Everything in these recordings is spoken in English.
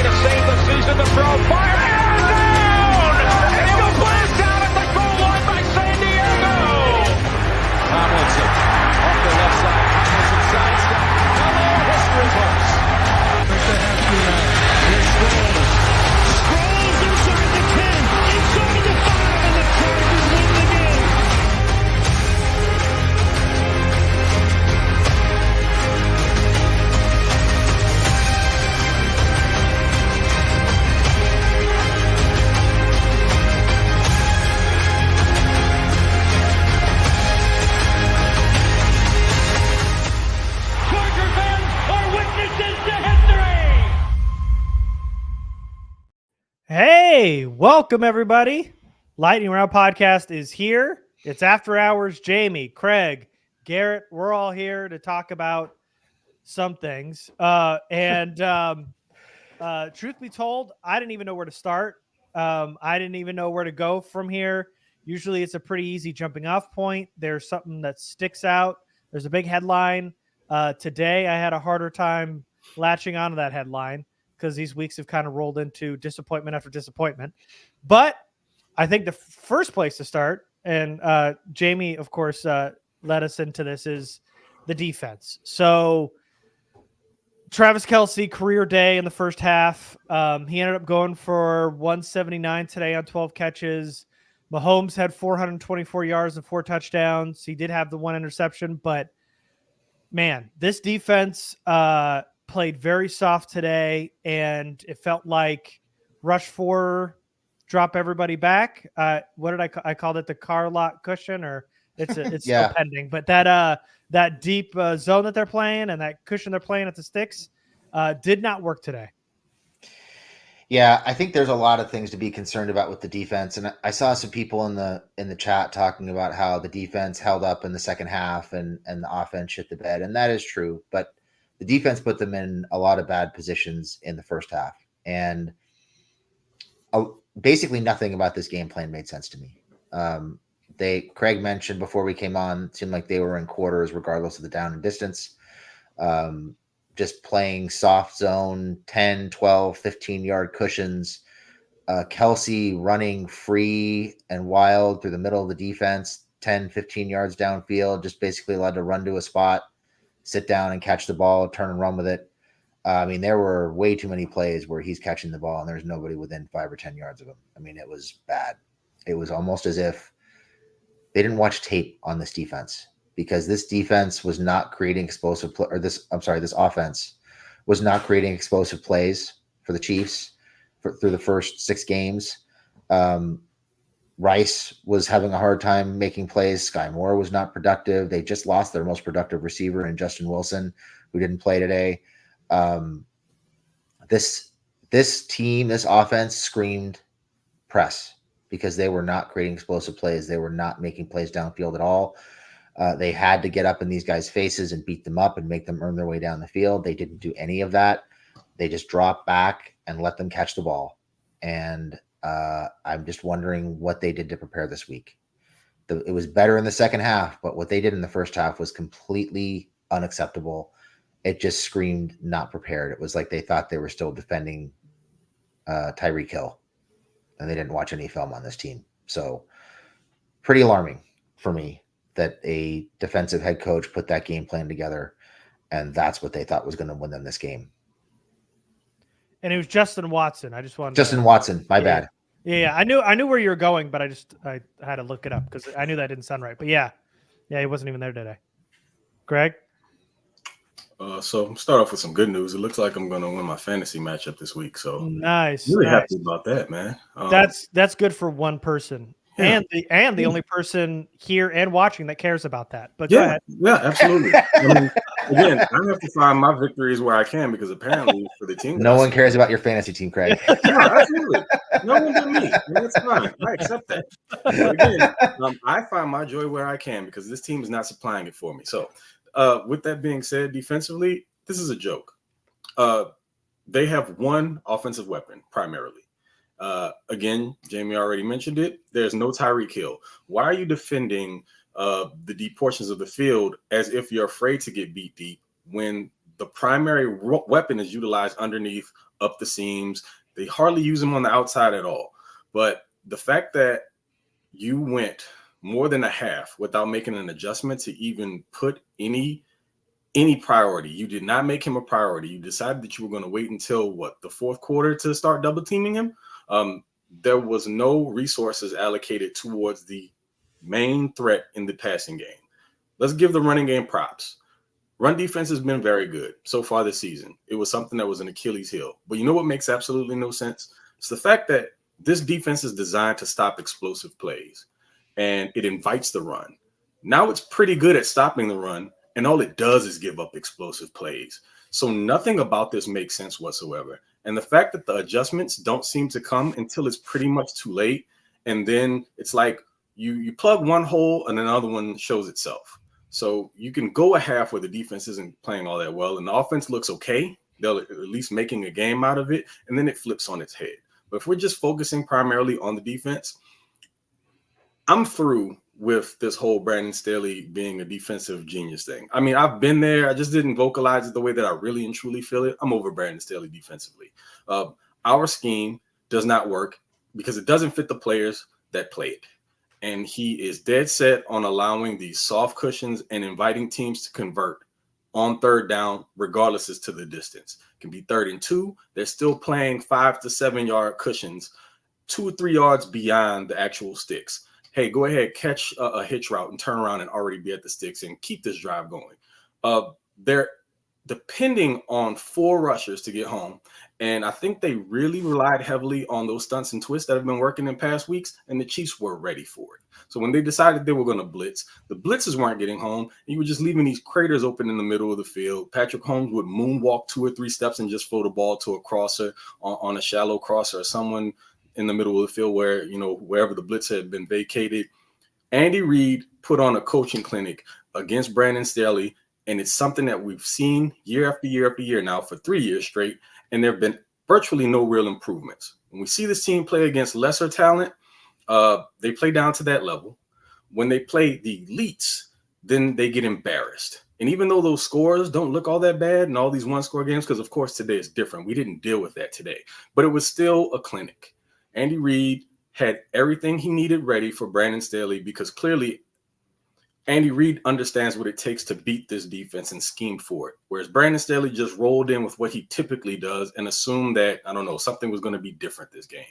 to save the season to throw. Fire down! Incomplete down at the goal line by San Diego. Tomlinson off the left side. Tomlinson sidestep. Hello, history books. There's the half to here's Sproles. Sproles inside the 10, inside the 5, and the Chargers win the game. Hey, welcome everybody. Lightning Round Podcast is here. It's after hours. Jamie, Craig, Garrett, we're all here to talk about some things. Truth be told, I didn't even know where to start. I didn't even know where to go from here. Usually it's a pretty easy jumping off point. There's something that sticks out. There's a big headline. Today I had a harder time latching onto that headline, because these weeks have kind of rolled into disappointment after disappointment. But I think the first place to start, and Jamie, of course, led us into this, is the defense. So Travis Kelce, career day in the first half. He ended up going for 179 today on 12 catches. Mahomes had 424 yards and 4 touchdowns. He did have the 1 interception, but man, this defense played very soft today, and it felt like rush 4, drop everybody back. What did I called it? The car lot cushion, or it's still pending. But that deep zone that they're playing and that cushion they're playing at the sticks did not work today. Yeah, I think there's a lot of things to be concerned about with the defense, and I saw some people in the chat talking about how the defense held up in the second half and the offense shit the bed, and that is true, but the defense put them in a lot of bad positions in the first half, and basically nothing about this game plan made sense to me. Craig mentioned before we came on, it seemed like they were in quarters regardless of the down and distance, just playing soft zone, 10, 12, 15-yard cushions, Kelce running free and wild through the middle of the defense, 10, 15 yards downfield, just basically allowed to run to a spot, sit down and catch the ball, turn and run with it. I mean, there were way too many plays where he's catching the ball and there's nobody within 5 or 10 yards of him. I mean, it was bad. It was almost as if they didn't watch tape on this defense, because this defense was not creating explosive this offense was not creating explosive plays for the Chiefs through the first 6 games. Rice was having a hard time making plays. Sky Moore was not productive. They just lost their most productive receiver in Justin Wilson, who didn't play today. This team, this offense screamed press, because they were not creating explosive plays. They were not making plays downfield at all. They had to get up in these guys' faces and beat them up and make them earn their way down the field. They didn't do any of that. They just dropped back and let them catch the ball. And I'm just wondering what they did to prepare this week. It was better in the second half, but what they did in the first half was completely unacceptable. It just screamed not prepared. It was like they thought they were still defending Tyreek Hill, and they didn't watch any film on this team. So pretty alarming for me that a defensive head coach put that game plan together, and that's what they thought was going to win them this game. And it was Justin Watson. I just wanted Watson. My bad. Yeah. I knew where you were going, but I had to look it up because I knew that didn't sound right. But yeah, he wasn't even there today. Greg? So I'm start off with some good news. It looks like I'm going to win my fantasy matchup this week. So nice. Really happy about that, man. That's good for one person. Yeah. And the only person here and watching that cares about that. But go ahead. Yeah, absolutely. I mean, again, I have to find my victories where I can, because apparently for the team, no one cares about your fantasy team, Craig. No, absolutely. No one but me. That's fine. I accept that. But again, I find my joy where I can, because this team is not supplying it for me. So, with that being said, defensively, this is a joke. They have one offensive weapon primarily. Again, Jamie already mentioned it. There's no Tyreek Hill. Why are you defending the deep portions of the field as if you're afraid to get beat deep when the primary weapon is utilized underneath up the seams. They hardly use him on the outside at all. But the fact that you went more than a half without making an adjustment to even put any priority. You did not make him a priority. You decided that you were going to wait until the fourth quarter to start double teaming him. There was no resources allocated towards the main threat in the passing game. Let's give the running game props. Run defense has been very good so far this season. It was something that was an Achilles heel. But you know what makes absolutely no sense? It's the fact that this defense is designed to stop explosive plays, and it invites the run. Now it's pretty good at stopping the run, and all it does is give up explosive plays. So nothing about this makes sense whatsoever. And the fact that the adjustments don't seem to come until it's pretty much too late, and then it's like you plug one hole and another one shows itself. So you can go a half where the defense isn't playing all that well, and the offense looks okay. They're at least making a game out of it, and then it flips on its head. But if we're just focusing primarily on the defense, I'm through with this whole Brandon Staley being a defensive genius thing. I mean, I've been there. I just didn't vocalize it the way that I really and truly feel it. I'm over Brandon Staley defensively. Our scheme does not work because it doesn't fit the players that play it. And he is dead set on allowing these soft cushions and inviting teams to convert on third down, regardless as to the distance. It can be 3rd and 2. They're still playing 5 to 7 yard cushions, 2 or 3 yards beyond the actual sticks. Hey, go ahead, catch a hitch route and turn around and already be at the sticks and keep this drive going. They're depending on 4 rushers to get home. And I think they really relied heavily on those stunts and twists that have been working in past weeks, and the Chiefs were ready for it. So when they decided they were going to blitz, the blitzes weren't getting home. You were just leaving these craters open in the middle of the field. Patrick Holmes would moonwalk 2 or 3 steps and just throw the ball to a crosser on a shallow crosser or someone in the middle of the field where, wherever the blitz had been vacated. Andy Reid put on a coaching clinic against Brandon Staley, and it's something that we've seen year after year after year now for 3 years straight, and there have been virtually no real improvements. When we see this team play against lesser talent, they play down to that level. When they play the elites, then they get embarrassed. And even though those scores don't look all that bad in all these one-score games, because, of course, today is different. We didn't deal with that today. But it was still a clinic. Andy Reid had everything he needed ready for Brandon Staley because clearly Andy Reid understands what it takes to beat this defense and scheme for it. Whereas Brandon Staley just rolled in with what he typically does and assumed that, something was going to be different this game.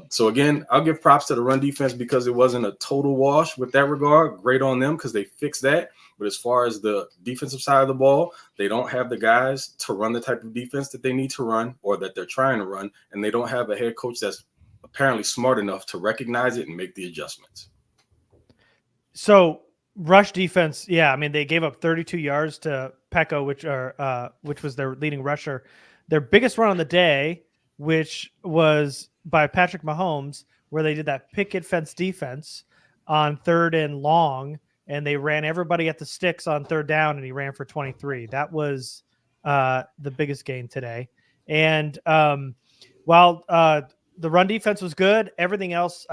So again, I'll give props to the run defense because it wasn't a total wash with that regard. Great on them because they fixed that. But as far as the defensive side of the ball, they don't have the guys to run the type of defense that they need to run or that they're trying to run. And they don't have a head coach that's apparently smart enough to recognize it and make the adjustments. So rush defense, yeah. I mean, they gave up 32 yards to Pecco, which was their leading rusher. Their biggest run on the day, which was by Patrick Mahomes, where they did that picket fence defense on 3rd and long, and they ran everybody at the sticks on 3rd down, and he ran for 23. That was the biggest gain today. And while the run defense was good, everything else,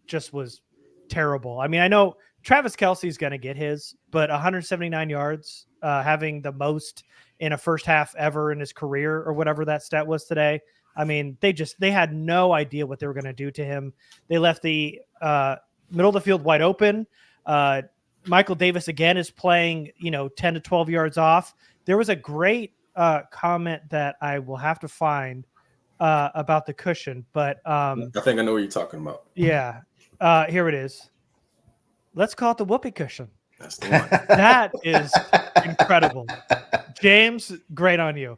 just was terrible. I know Travis Kelce's going to get his, but 179 yards, having the most in a first half ever in his career or whatever that stat was today. They had no idea what they were going to do to him. They left the middle of the field wide open. Michael Davis again is playing, 10 to 12 yards off. There was a great comment that I will have to find about the cushion, but I think I know what you're talking about. Yeah. Here it is. Let's call it the whoopee cushion. That's the one. That is incredible. James, great on you.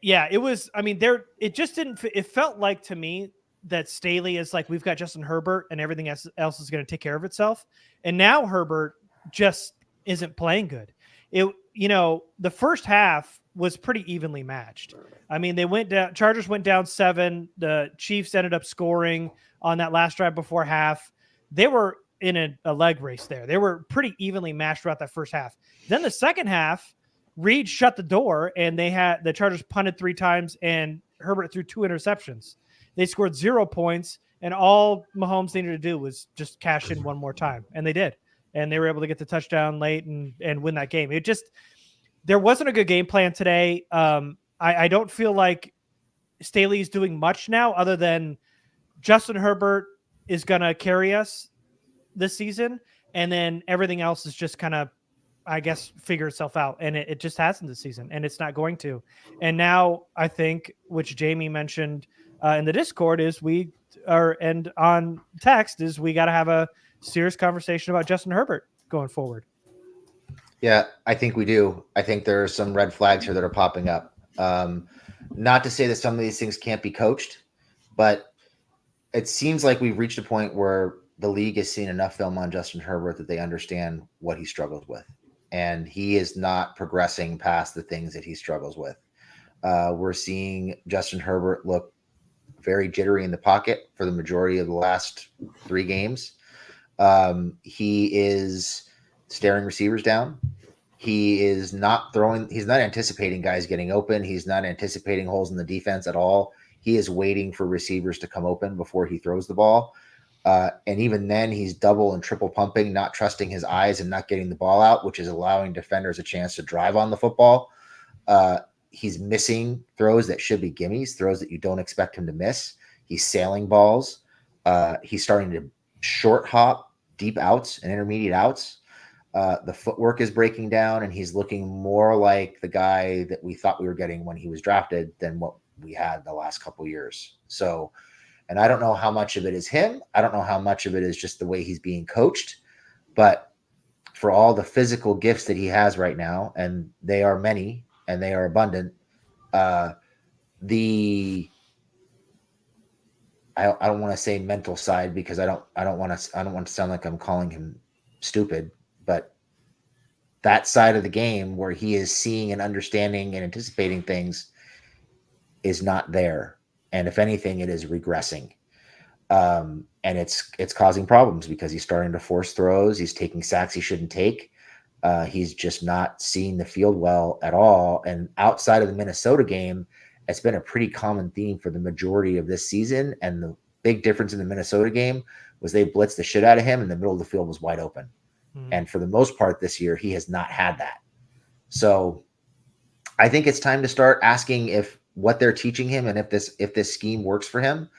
Yeah, it was, it just didn't, it felt like to me that Staley is like, we've got Justin Herbert and everything else is going to take care of itself. And now Herbert just isn't playing good. The first half was pretty evenly matched. They went down, Chargers went down 7. The Chiefs ended up scoring on that last drive before half. They were in a leg race there. They were pretty evenly matched throughout that first half. Then the second half, Reed shut the door and the Chargers punted 3 times and Herbert threw 2 interceptions. They scored 0 points and all Mahomes needed to do was just cash in one more time. And they did. And they were able to get the touchdown late and win that game. there wasn't a good game plan today. I don't feel like Staley is doing much now other than Justin Herbert is going to carry us this season. And then everything else is just kind of, I guess, figure itself out. And it just hasn't this season, and it's not going to. And now I think, which Jamie mentioned in the Discord, is and on text, is we got to have a serious conversation about Justin Herbert going forward. Yeah, I think we do. I think there are some red flags here that are popping up. Not to say that some of these things can't be coached, but it seems like we've reached a point where the league has seen enough film on Justin Herbert that they understand what he struggles with. And he is not progressing past the things that he struggles with. We're seeing Justin Herbert look very jittery in the pocket for the majority of the last 3 games. He is staring receivers down. He is not throwing. He's not anticipating guys getting open. He's not anticipating holes in the defense at all. He is waiting for receivers to come open before he throws the ball. And even then, he's double and triple pumping, not trusting his eyes and not getting the ball out, which is allowing defenders a chance to drive on the football. He's missing throws that should be gimmies, throws that you don't expect him to miss. He's sailing balls. He's starting to short hop deep outs and intermediate outs. The footwork is breaking down, and he's looking more like the guy that we thought we were getting when he was drafted than what we had the last couple of years. So, and I don't know how much of it is him. I don't know how much of it is just the way he's being coached, but for all the physical gifts that he has right now, and they are many and they are abundant, I don't want to say mental side, because I don't want to sound like I'm calling him stupid, but that side of the game where he is seeing and understanding and anticipating things is not there. And if anything, it is regressing. And it's causing problems because he's starting to force throws. He's taking sacks he shouldn't take. He's just not seeing the field well at all. And outside of the Minnesota game, it's been a pretty common theme for the majority of this season. And the big difference in the Minnesota game was they blitzed the shit out of him, and the middle of the field was wide open. And for the most part this year, he has not had that. So I think it's time to start asking if what they're teaching him and if this scheme works for him,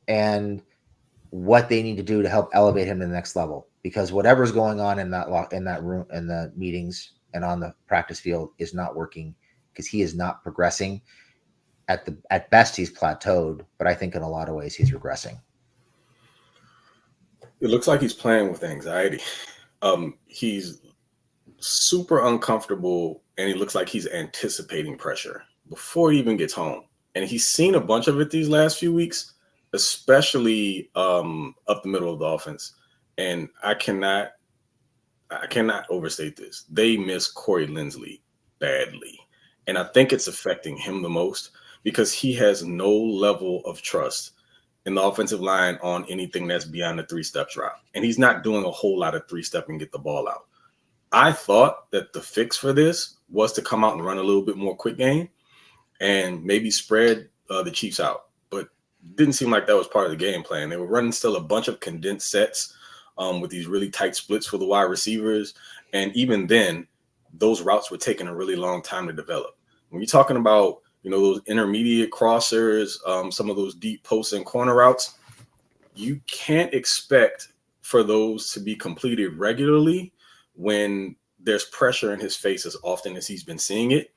and what they need to do to help elevate him to the next level. Because whatever's going on in that room, in the meetings and on the practice field, is not working, because he is not progressing. At best, he's plateaued, but I think in a lot of ways he's regressing. It looks like he's playing with anxiety. He's super uncomfortable, and he looks like he's anticipating pressure before he even gets home. And he's seen a bunch of it these last few weeks, especially up the middle of the offense. And I cannot overstate this. They miss Corey Linsley badly. And I think it's affecting him the most, because he has no level of trust in the offensive line on anything that's beyond the 3-step drop. And he's not doing a whole lot of 3-step and get the ball out. I thought that the fix for this was to come out and run a little bit more quick game and maybe spread the Chiefs out. But it didn't seem like that was part of the game plan. They were running still a bunch of condensed sets with these really tight splits for the wide receivers. And even then, those routes were taking a really long time to develop. When you're talking about, those intermediate crossers, some of those deep post and corner routes, you can't expect for those to be completed regularly when there's pressure in his face as often as he's been seeing it.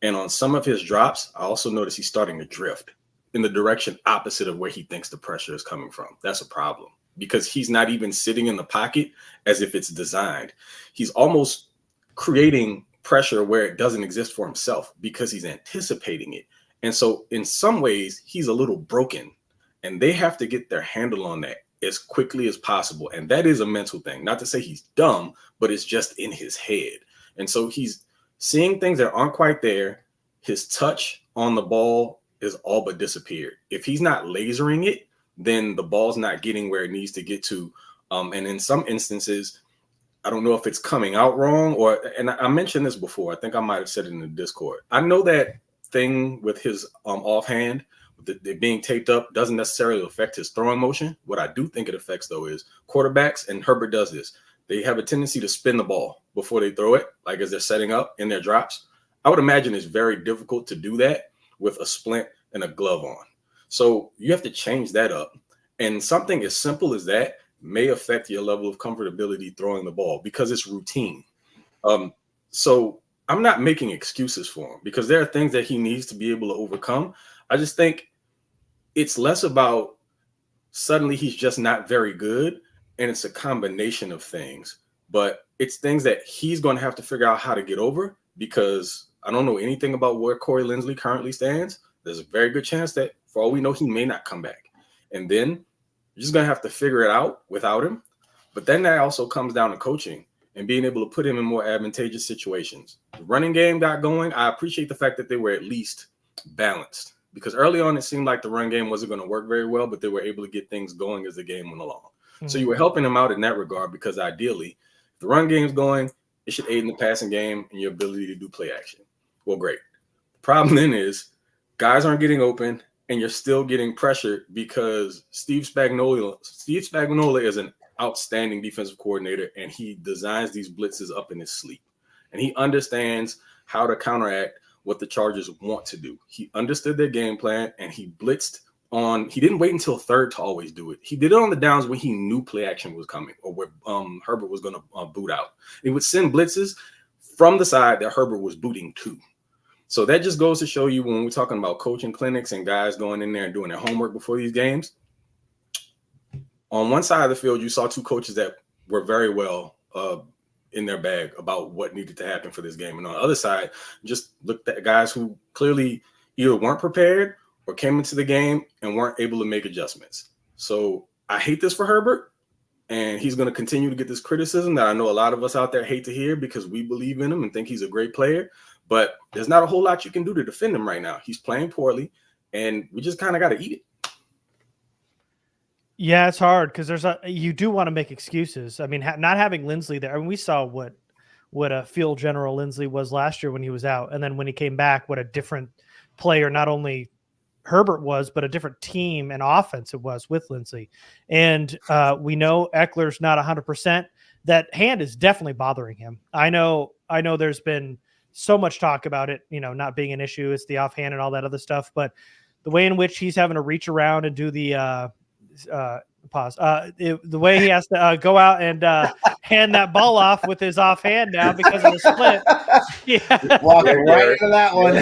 And on some of his drops, I also notice he's starting to drift in the direction opposite of where he thinks the pressure is coming from. That's a problem, because he's not even sitting in the pocket as if it's designed. He's almost creating pressure where it doesn't exist for himself because he's anticipating it. And so in some ways, he's a little broken, and they have to get their handle on that as quickly as possible. And that is a mental thing. Not to say he's dumb, but it's just in his head. And so he's seeing things that aren't quite there. His touch on the ball is all but disappeared. If he's not lasering it, then the ball's not getting where it needs to get to. And in some instances, I don't know if it's coming out wrong, and I mentioned this before. I think I might have said it in the Discord. I know that thing with his offhand, the being taped up, doesn't necessarily affect his throwing motion. What I do think it affects, though, is quarterbacks, and Herbert does this, they have a tendency to spin the ball before they throw it, like as they're setting up in their drops. I would imagine it's very difficult to do that with a splint and a glove on. So you have to change that up. And something as simple as that may affect your level of comfortability throwing the ball because it's routine. So I'm not making excuses for him because there are things that he needs to be able to overcome. I just think it's less about suddenly he's just not very good, and it's a combination of things. But it's things that he's going to have to figure out how to get over because I don't know anything about where Corey Linsley currently stands. There's a very good chance that, for all we know, he may not come back. And then you're just going to have to figure it out without him. But then that also comes down to coaching and being able to put him in more advantageous situations. The running game got going. I appreciate the fact that they were at least balanced because early on it seemed like the run game wasn't going to work very well, but they were able to get things going as the game went along. Mm-hmm. So you were helping him out in that regard because ideally, if the run game's going, it should aid in the passing game and your ability to do play action. Well, great. The problem then is guys aren't getting open and you're still getting pressured because Steve Spagnuolo is an outstanding defensive coordinator and he designs these blitzes up in his sleep. And he understands how to counteract what the Chargers want to do. He understood their game plan and he blitzed on. He didn't wait until third to always do it. He did it on the downs when he knew play action was coming or where Herbert was going to boot out. He would send blitzes from the side that Herbert was booting to. So that just goes to show you when we're talking about coaching clinics and guys going in there and doing their homework before these games. On one side of the field, you saw two coaches that were very well in their bag about what needed to happen for this game. And on the other side, just looked at guys who clearly either weren't prepared or came into the game and weren't able to make adjustments. So I hate this for Herbert, and he's going to continue to get this criticism that I know a lot of us out there hate to hear because we believe in him and think he's a great player. But there's not a whole lot you can do to defend him right now. He's playing poorly, and we just kind of got to eat it. Yeah, it's hard because you do want to make excuses. I mean, not having Linsley there. I mean, we saw what a field general Linsley was last year when he was out, and then when he came back, what a different player not only Herbert was, but a different team and offense it was with Linsley. And we know Eckler's not 100%. That hand is definitely bothering him. I know. There's been so much talk about it, not being an issue. It's the offhand and all that other stuff, but the way in which he's having to reach around and do the the way he has to go out and hand that ball off with his offhand now because of the split. Yeah. Walking right into that one.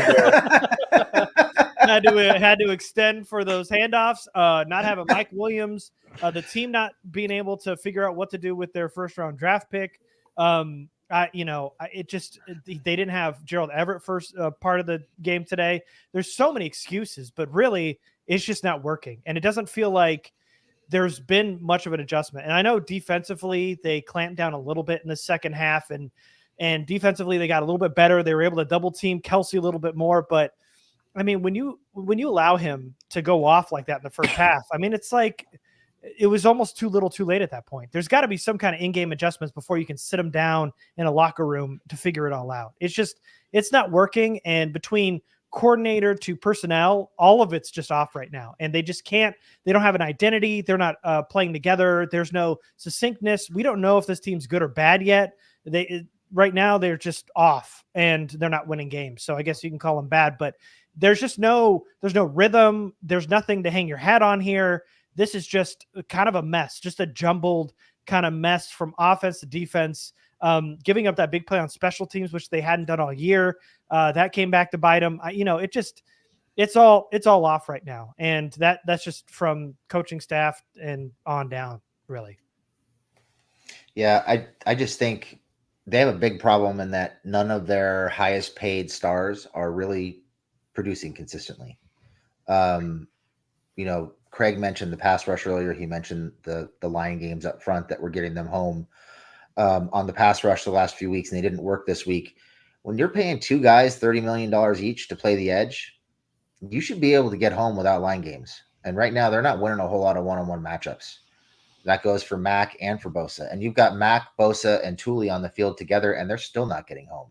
had to extend for those handoffs. Not having Mike Williams, the team not being able to figure out what to do with their first round draft pick. They didn't have Gerald Everett first part of the game today. There's so many excuses, but really it's just not working. And it doesn't feel like there's been much of an adjustment. And I know defensively they clamped down a little bit in the second half and defensively they got a little bit better. They were able to double team Kelsey a little bit more. But I mean, when you allow him to go off like that in the first half, I mean, it's like it was almost too little too late at that point. There's got to be some kind of in-game adjustments before you can sit him down in a locker room to figure it all out. It's not working. And between coordinator to personnel, all of it's just off right now. And they don't have an identity. They're not playing together. There's no succinctness. We don't know if this team's good or bad yet. Right now they're just off and they're not winning games. So I guess you can call them bad, but there's no rhythm. There's nothing to hang your hat on here. This is just kind of a mess, just a jumbled kind of mess from offense to defense, giving up that big play on special teams, which they hadn't done all year. That came back to bite them. It's all off right now. And that's just from coaching staff and on down, really. Yeah. I just think they have a big problem in that none of their highest paid stars are really producing consistently. Craig mentioned the pass rush earlier. He mentioned the line games up front that were getting them home on the pass rush the last few weeks, and they didn't work this week. When you're paying two guys $30 million each to play the edge, you should be able to get home without line games. And right now, they're not winning a whole lot of one-on-one matchups. That goes for Mac and for Bosa. And you've got Mac, Bosa, and Thule on the field together, and they're still not getting home.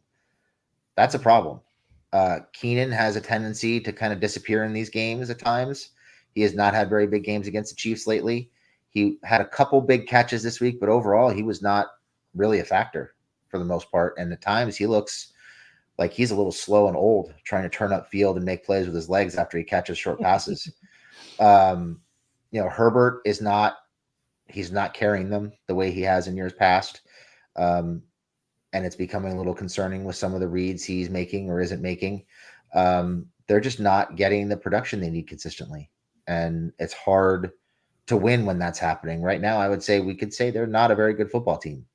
That's a problem. Keenan has a tendency to kind of disappear in these games at times. He has not had very big games against the Chiefs lately. He had a couple big catches this week, but overall, he was not really a factor for the most part. And at times, he looks Like he's a little slow and old trying to turn up field and make plays with his legs after he catches short passes. Herbert he's not carrying them the way he has in years past. And it's becoming a little concerning with some of the reads he's making or isn't making. They're just not getting the production they need consistently. And it's hard to win when that's happening. Right now, I would say we could say they're not a very good football team.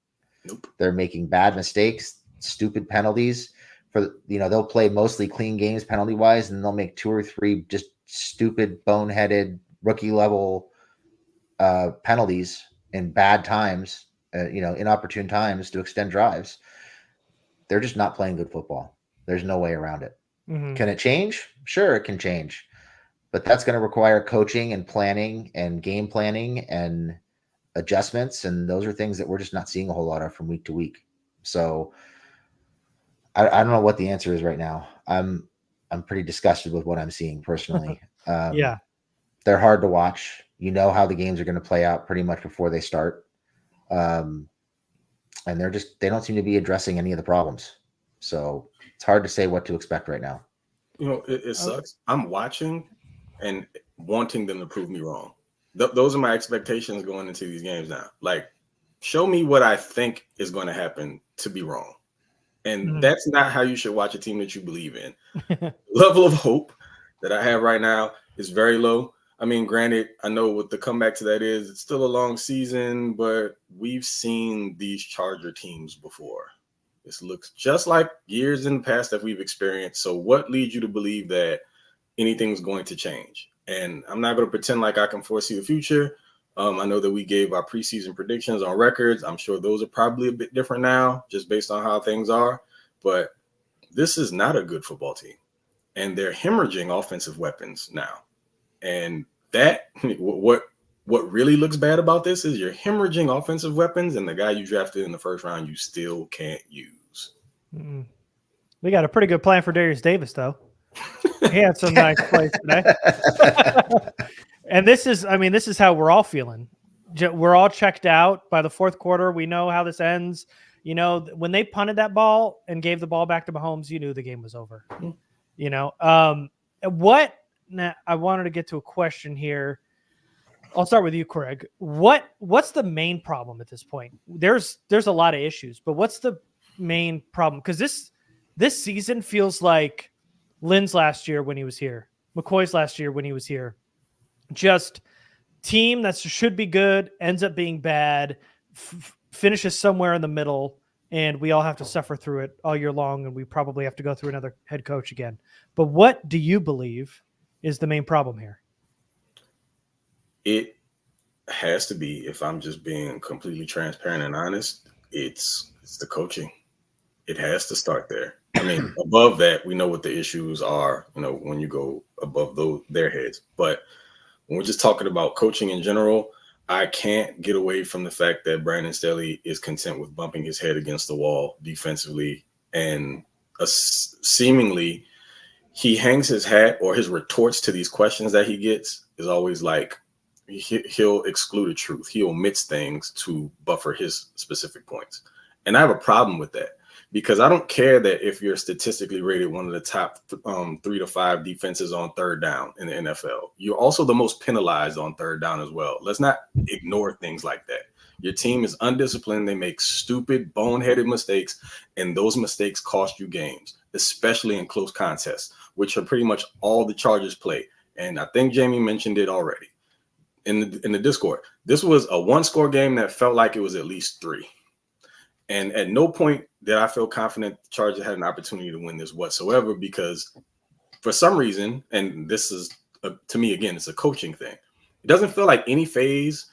Nope. They're making bad mistakes, stupid penalties. They'll play mostly clean games penalty wise, and they'll make 2 or 3 just stupid, boneheaded, rookie level penalties in bad times, inopportune times to extend drives. They're just not playing good football. There's no way around it. Mm-hmm. Can it change? Sure, it can change. But that's going to require coaching and planning and game planning and adjustments. And those are things that we're just not seeing a whole lot of from week to week. So I don't know what the answer is right now. I'm pretty disgusted with what I'm seeing personally. Yeah. They're hard to watch. You know how the games are going to play out pretty much before they start. And they don't seem to be addressing any of the problems. So it's hard to say what to expect right now. It sucks. I'm watching and wanting them to prove me wrong. Those are my expectations going into these games now. Like, show me what I think is going to happen to be wrong. And that's not how you should watch a team that you believe in. Level of hope that I have right now is very low. I mean, granted, I know what the comeback to that is. It's still a long season, but we've seen these Charger teams before. This looks just like years in the past that we've experienced. So what leads you to believe that anything's going to change? And I'm not going to pretend like I can foresee the future. I know that we gave our preseason predictions on records. I'm sure those are probably a bit different now, just based on how things are. But this is not a good football team. And they're hemorrhaging offensive weapons now. And that, what really looks bad about this is you're hemorrhaging offensive weapons, and the guy you drafted in the first round, you still can't use. We got a pretty good plan for Darius Davis, though. He had some nice plays today. And this is how we're all feeling. We're all checked out by the fourth quarter. We know how this ends. When they punted that ball and gave the ball back to Mahomes, you knew the game was over. Now, I wanted to get to a question here. I'll start with you, Craig. What's the main problem at this point? There's a lot of issues, but what's the main problem? Because this season feels like Lynn's last year when he was here, McCoy's last year when he was here. Just team that should be good ends up being bad, finishes somewhere in the middle, and we all have to suffer through it all year long, and we probably have to go through another head coach again. But what do you believe is the main problem here? It has to be, if I'm just being completely transparent and honest, it's the coaching. It has to start there. I mean, above that, we know what the issues are, when you go above their heads. But when we're just talking about coaching in general, I can't get away from the fact that Brandon Staley is content with bumping his head against the wall defensively. And seemingly he hangs his hat, or his retorts to these questions that he gets is always like, he'll exclude a truth. He omits things to buffer his specific points. And I have a problem with that, because I don't care that if you're statistically rated one of the top 3 to 5 defenses on third down in the NFL, you're also the most penalized on third down as well. Let's not ignore things like that. Your team is undisciplined. They make stupid, boneheaded mistakes, and those mistakes cost you games, especially in close contests, which are pretty much all the Chargers play. And I think Jamie mentioned it already in the Discord. This was a one-score game that felt like it was at least 3. And at no point did I feel confident the Chargers had an opportunity to win this whatsoever, because for some reason, and this is, to me, again, it's a coaching thing. It doesn't feel like any phase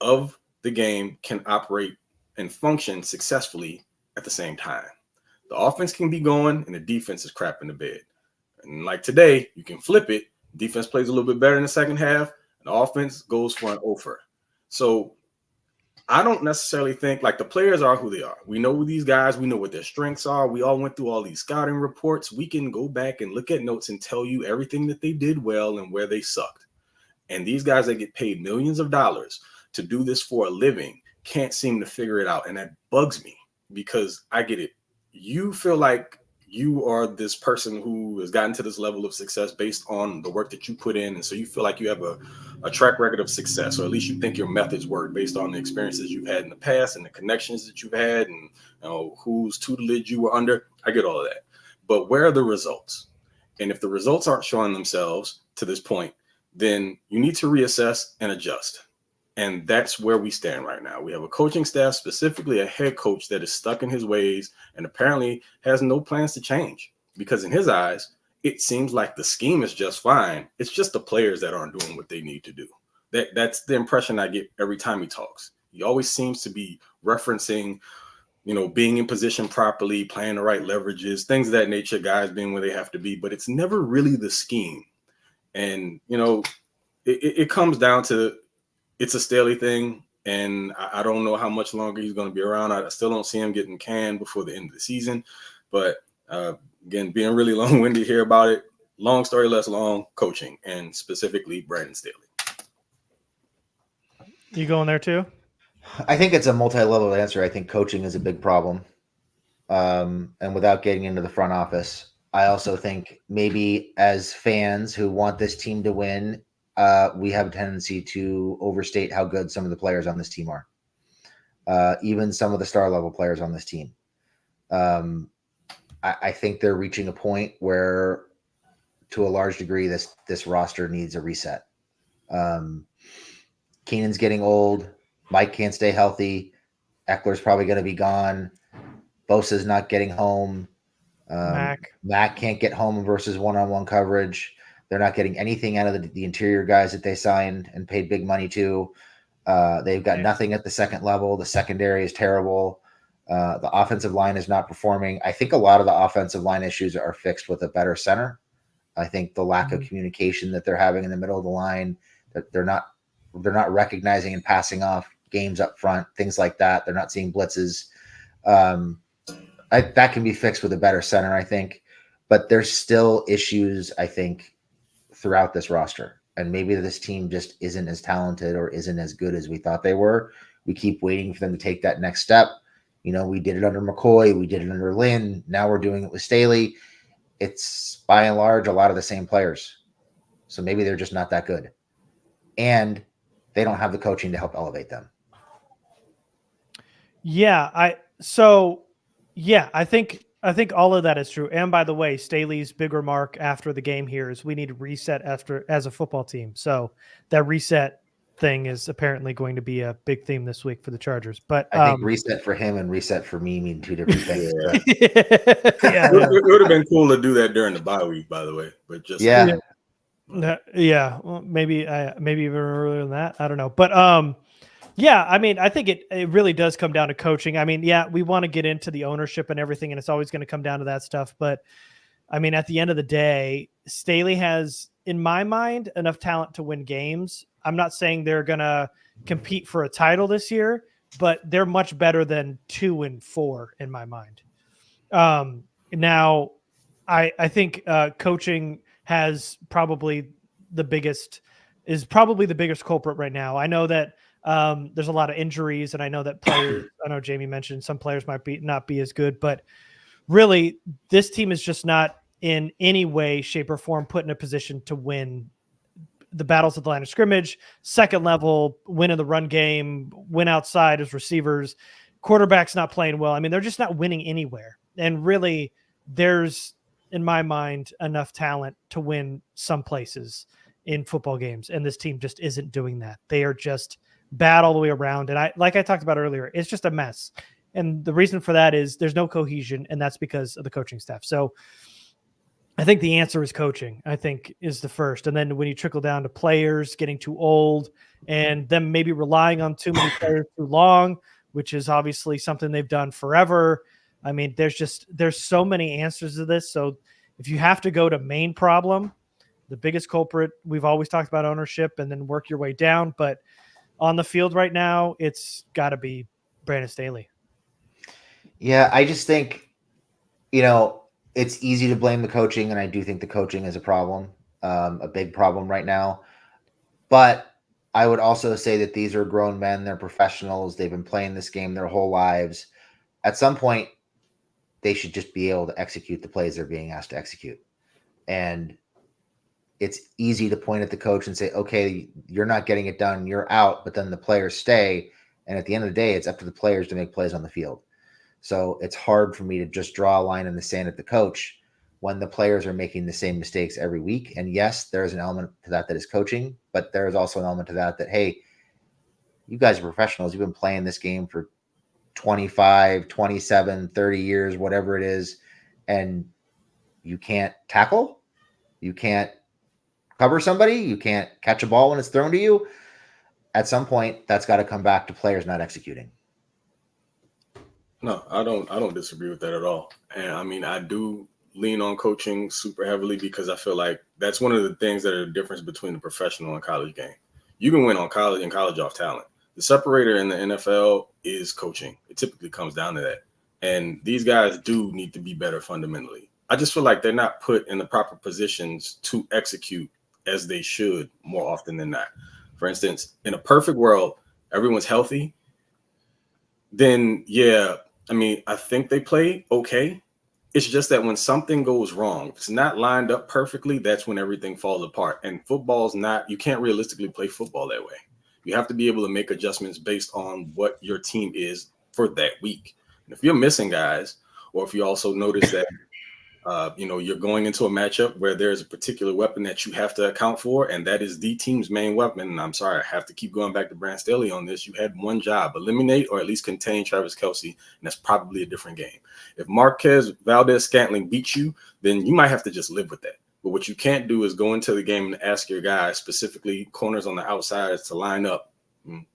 of the game can operate and function successfully at the same time. The offense can be going and the defense is crap in the bed. And like today, you can flip it. Defense plays a little bit better in the second half, and the offense goes for an over. So I don't necessarily think, like, the players are who they are. We know these guys. We know what their strengths are. We all went through all these scouting reports. We can go back and look at notes and tell you everything that they did well and where they sucked. And these guys that get paid millions of dollars to do this for a living can't seem to figure it out. And that bugs me, because I get it. You feel like you are this person who has gotten to this level of success based on the work that you put in. And so you feel like you have a track record of success, or at least you think your methods work based on the experiences you've had in the past and the connections that you've had and whose tutelage you were under. I get all of that. But where are the results? And if the results aren't showing themselves to this point, then you need to reassess and adjust. And that's where we stand right now. We have a coaching staff, specifically a head coach, that is stuck in his ways and apparently has no plans to change, because in his eyes, it seems like the scheme is just fine. It's just the players that aren't doing what they need to do. That's the impression I get every time he talks. He always seems to be referencing, being in position properly, playing the right leverages, things of that nature, guys being where they have to be, but it's never really the scheme. And, it comes down to, it's a Staley thing, and I don't know how much longer he's going to be around. I still don't see him getting canned before the end of the season. But again, being really long-winded here about it, long story less long, coaching, and specifically Brandon Staley. You going there too? I think it's a multi-level answer. I think coaching is a big problem. And without getting into the front office, I also think maybe as fans who want this team to win, we have a tendency to overstate how good some of the players on this team are. Even some of the star level players on this team. I think they're reaching a point where, to a large degree, this roster needs a reset. Keenan's getting old. Mike can't stay healthy. Eckler's probably going to be gone. Bosa's not getting home. Mac can't get home versus one-on-one coverage. They're not getting anything out of the interior guys that they signed and paid big money to. They've got nothing at the second level. The secondary is terrible. The offensive line is not performing. I think a lot of the offensive line issues are fixed with a better center. I think the lack of communication that they're having in the middle of the line, that they're not recognizing and passing off games up front, things like that. They're not seeing blitzes. That can be fixed with a better center, I think. But there's still issues, I think, throughout this roster. And maybe this team just isn't as talented or isn't as good as we thought they were. We keep waiting for them to take that next step. We did it under McCoy. We did it under Lynn. Now we're doing it with Staley. It's by and large a lot of the same players. So maybe they're just not that good. And they don't have the coaching to help elevate them. I think all of that is true. And by the way, Staley's big remark after the game here is we need to reset as a football team. So that reset thing is apparently going to be a big theme this week for the Chargers. But I think reset for him and reset for me mean two different things. It would have been cool to do that during the bye week, by the way. But just well, maybe even earlier than that. I don't know. But I think it really does come down to coaching. We want to get into the ownership and everything, and it's always going to come down to that stuff. But at the end of the day, Staley has, in my mind, enough talent to win games. I'm not saying they're going to compete for a title this year, but they're much better than 2-4 in my mind. Now, I think coaching has probably the biggest culprit right now. I know that there's a lot of injuries, and I know that players. I know Jamie mentioned some players might not be as good, but really, this team is just not in any way, shape, or form put in a position to win the battles at the line of scrimmage, second level, win in the run game, win outside as receivers. Quarterback's not playing well. They're just not winning anywhere. And really, there's, in my mind, enough talent to win some places in football games, and this team just isn't doing that. They are just bad all the way around. And like I talked about earlier, it's just a mess. And the reason for that is there's no cohesion, and that's because of the coaching staff. So I think the answer is coaching, I think, is the first. And then when you trickle down to players getting too old and them maybe relying on too many players too long, which is obviously something they've done forever. There's so many answers to this. So if you have to go to main problem, the biggest culprit, we've always talked about ownership and then work your way down. But on the field right now, it's got to be Brandon Staley. Yeah, I just think, it's easy to blame the coaching, and I do think the coaching is a problem, a big problem right now. But I would also say that these are grown men. They're professionals. They've been playing this game their whole lives. At some point, they should just be able to execute the plays they're being asked to execute. And it's easy to point at the coach and say, okay, you're not getting it done, you're out, but then the players stay. And at the end of the day, it's up to the players to make plays on the field. So it's hard for me to just draw a line in the sand at the coach when the players are making the same mistakes every week. And yes, there's an element to that is coaching, but there is also an element to that, hey, you guys are professionals. You've been playing this game for 25, 27, 30 years, whatever it is, and you can't tackle, you can't cover somebody, you can't catch a ball when it's thrown to you. At some point, that's got to come back to players not executing. No, I don't disagree with that at all. And I mean, I do lean on coaching super heavily because I feel like that's one of the things that are the difference between the professional and college game. You can win on college and college off talent. The separator in the NFL is coaching. It typically comes down to that. And these guys do need to be better fundamentally. I just feel like they're not put in the proper positions to execute as they should more often than not. For instance, in a perfect world, everyone's healthy. Then, yeah, I mean, I think they play okay. It's just that when something goes wrong, if it's not lined up perfectly, that's when everything falls apart. And football's not, you can't realistically play football that way. You have to be able to make adjustments based on what your team is for that week. And if you're missing guys, or if you also notice that, you're going into a matchup where there's a particular weapon that you have to account for, and that is the team's main weapon. And I'm sorry, I have to keep going back to Brand Staley on this. You had one job: eliminate or at least contain Travis Kelce, and that's probably a different game. If Marquez Valdez-Scantling beats you, then you might have to just live with that. But what you can't do is go into the game and ask your guys, specifically corners on the outsides, to line up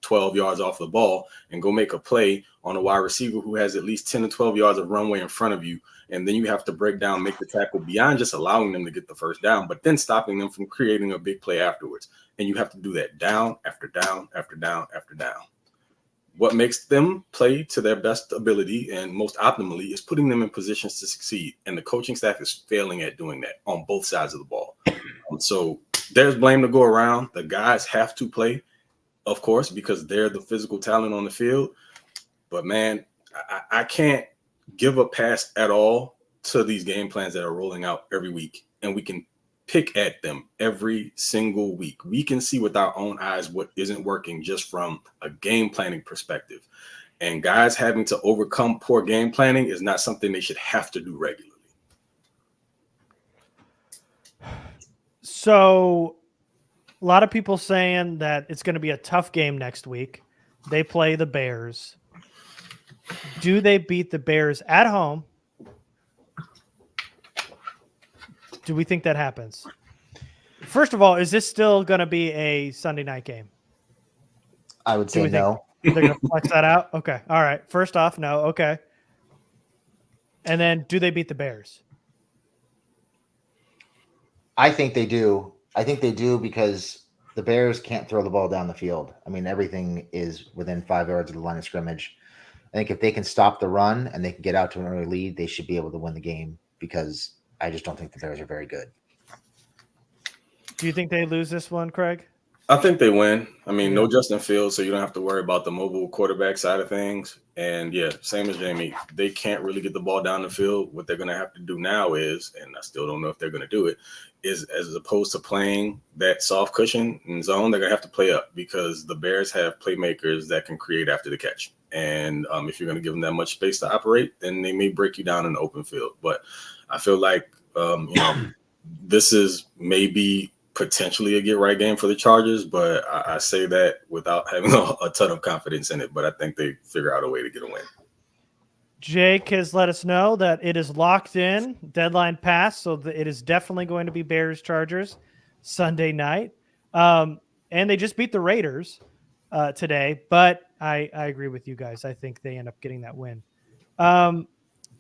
12 yards off the ball and go make a play on a wide receiver who has at least 10 to 12 yards of runway in front of you. And then you have to break down, make the tackle beyond just allowing them to get the first down, but then stopping them from creating a big play afterwards. And you have to do that down after down after down after down. What makes them play to their best ability and most optimally is putting them in positions to succeed. And the coaching staff is failing at doing that on both sides of the ball. So there's blame to go around. The guys have to play, of course, because they're the physical talent on the field. But, man, I can't give a pass at all to these game plans that are rolling out every week. And we can pick at them every single week. We can see with our own eyes what isn't working just from a game planning perspective. And guys having to overcome poor game planning is not something they should have to do regularly. So a lot of people saying that it's going to be a tough game next week. They play the Bears. Do they beat the Bears at home? Do we think that happens? First of all, is this still going to be a Sunday night game? I would say no. They're going to flex that out? Okay. All right. First off, no. Okay. And then do they beat the Bears? I think they do. I think they do because the Bears can't throw the ball down the field. I mean, everything is within 5 yards of the line of scrimmage. I think if they can stop the run and they can get out to an early lead, they should be able to win the game because I just don't think the Bears are very good. Do you think they lose this one, Craig? I think they win. I mean, no Justin Fields, so you don't have to worry about the mobile quarterback side of things. And, yeah, same as Jamie, they can't really get the ball down the field. What they're going to have to do now is, and I still don't know if they're going to do it, is as opposed to playing that soft cushion and zone, they're going to have to play up because the Bears have playmakers that can create after the catch. And if you're going to give them that much space to operate, then they may break you down in the open field. But I feel like, this is maybe potentially a get-right game for the Chargers, but I say that without having a ton of confidence in it. But I think they figure out a way to get a win. Jake has let us know that it is locked in, deadline passed, so it is definitely going to be Bears-Chargers Sunday night. And they just beat the Raiders today, but I agree with you guys. I think they end up getting that win.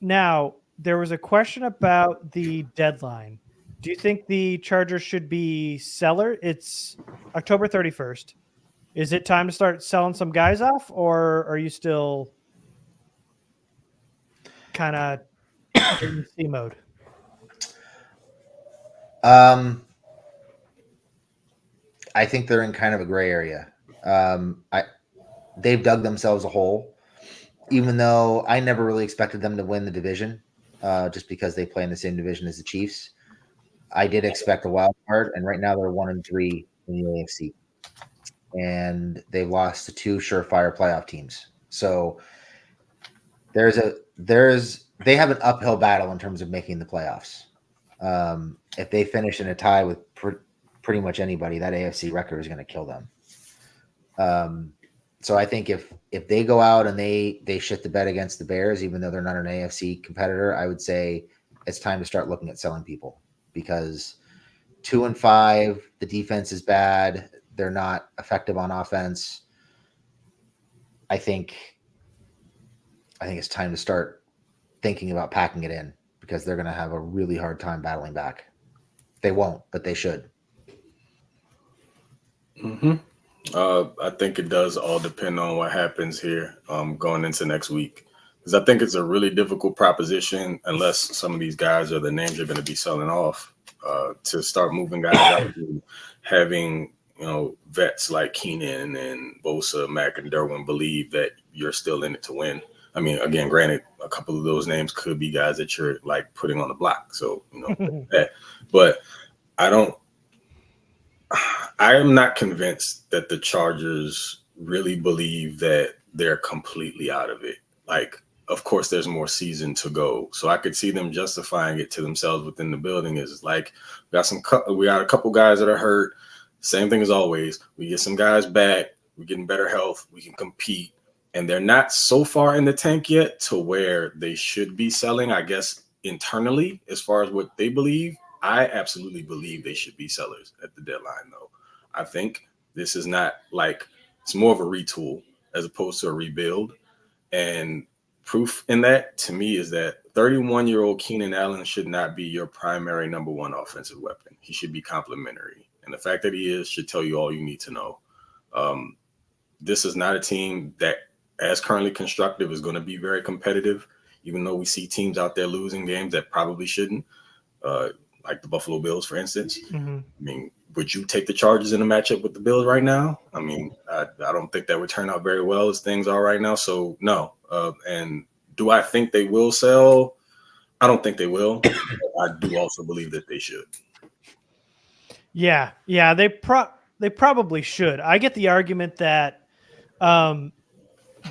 Now, there was a question about the deadline. Do you think the Chargers should be seller? It's October 31st. Is it time to start selling some guys off, or are you still kind of in C mode? I think they're in kind of a gray area. They've dug themselves a hole, even though I never really expected them to win the division. just because they play in the same division as the Chiefs. I did expect a wild card, and right now they're 1-3 in the AFC, and they've lost to 2 surefire playoff teams. So they have an uphill battle in terms of making the playoffs. If they finish in a tie with pretty much anybody, that AFC record is going to kill them. So I think if they go out and they shit the bed against the Bears, even though they're not an AFC competitor, I would say it's time to start looking at selling people, because 2-5, the defense is bad. They're not effective on offense. I think it's time to start thinking about packing it in, because they're going to have a really hard time battling back. They won't, but they should. Mm-hmm. I think it does all depend on what happens here going into next week, because I think it's a really difficult proposition unless some of these guys are the names you're going to be selling off to start moving guys out and having vets like Keenan and Bosa, Mack, and Derwin believe that you're still in it to win. I mean, again, granted, a couple of those names could be guys that you're like putting on the block. So, that, but I am not convinced that the Chargers really believe that they're completely out of it. Like, of course, there's more season to go. So I could see them justifying it to themselves within the building is like, we got a couple guys that are hurt. Same thing as always. We get some guys back. We're getting better health. We can compete. And they're not so far in the tank yet to where they should be selling, I guess, internally, as far as what they believe. I absolutely believe they should be sellers at the deadline, though. I think this is not like, it's more of a retool as opposed to a rebuild. And proof in that, to me, is that 31-year-old Keenan Allen should not be your primary number one offensive weapon. He should be complementary. And the fact that he is should tell you all you need to know. This is not a team that, as currently constructive, is going to be very competitive, even though we see teams out there losing games that probably shouldn't, like the Buffalo Bills, for instance. Mm-hmm. I mean, would you take the Chargers in a matchup with the Bills right now? I mean, I don't think that would turn out very well as things are right now. So, no. And do I think they will sell? I don't think they will. I do also believe that they should. Yeah, they probably should. I get the argument that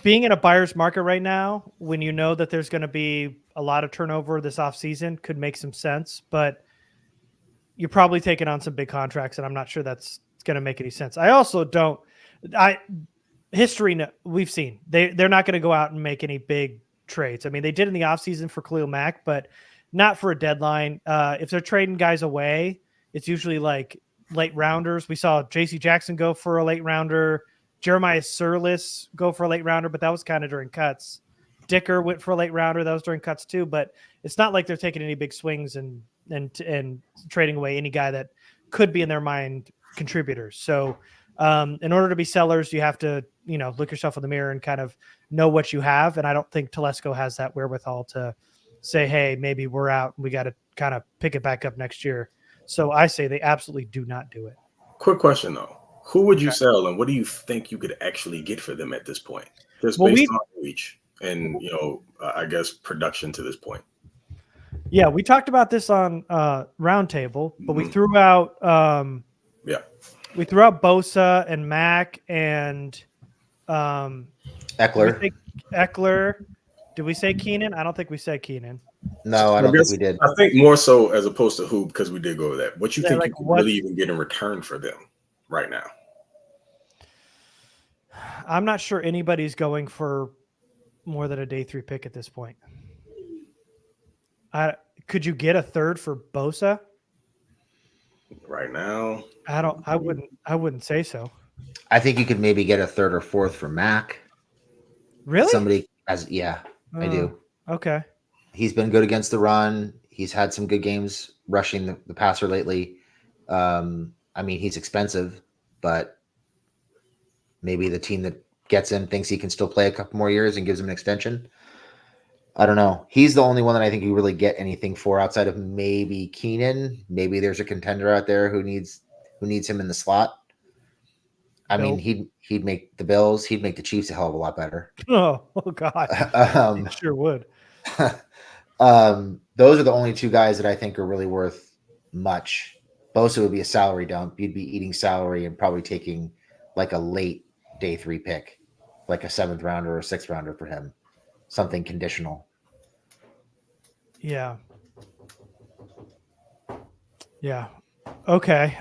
being in a buyer's market right now, when you know that there's going to be a lot of turnover this offseason, could make some sense, but you're probably taking on some big contracts, and I'm not sure that's going to make any sense. I also don't history we've seen. They're not going to go out and make any big trades. I mean, they did in the offseason for Khalil Mack, but not for a deadline. If they're trading guys away, it's usually like late rounders. We saw J.C. Jackson go for a late rounder. Jeremiah Sirles go for a late rounder, but that was kind of during cuts. Dicker went for a late rounder. That was during cuts too, but it's not like they're taking any big swings and trading away any guy that could be in their mind contributors. So in order to be sellers, you have to, look yourself in the mirror and kind of know what you have. And I don't think Telesco has that wherewithal to say, hey, maybe we're out. We got to kind of pick it back up next year. So I say they absolutely do not do it. Quick question, though. Who would you sell, and what do you think you could actually get for them at this point? Just based on reach and, I guess production to this point. Yeah, we talked about this on Roundtable, but we threw out we threw out Bosa and Mack and Eckler. Did we say Keenan? I don't think we said Keenan. No, I don't think we did. I think more so as opposed to who, because we did go over that. What you think like you can really even get in return for them right now? I'm not sure anybody's going for more than a day 3 pick at this point. Could you get a third for Bosa? Right now? I wouldn't say so. I think you could maybe get a third or fourth for Mack. Really? Somebody I do. Okay. He's been good against the run. He's had some good games rushing the passer lately. I mean, he's expensive, but maybe the team that gets him thinks he can still play a couple more years and gives him an extension. I don't know. He's the only one that I think you really get anything for outside of maybe Keenan. Maybe there's a contender out there who needs him in the slot. I mean, he'd make the Bills. He'd make the Chiefs a hell of a lot better. Oh God. He sure would. Those are the only two guys that I think are really worth much. Bosa would be a salary dump. You'd be eating salary and probably taking like a late day 3 pick, like a 7th rounder or a 6th rounder for him, something conditional. Yeah. Yeah. Okay.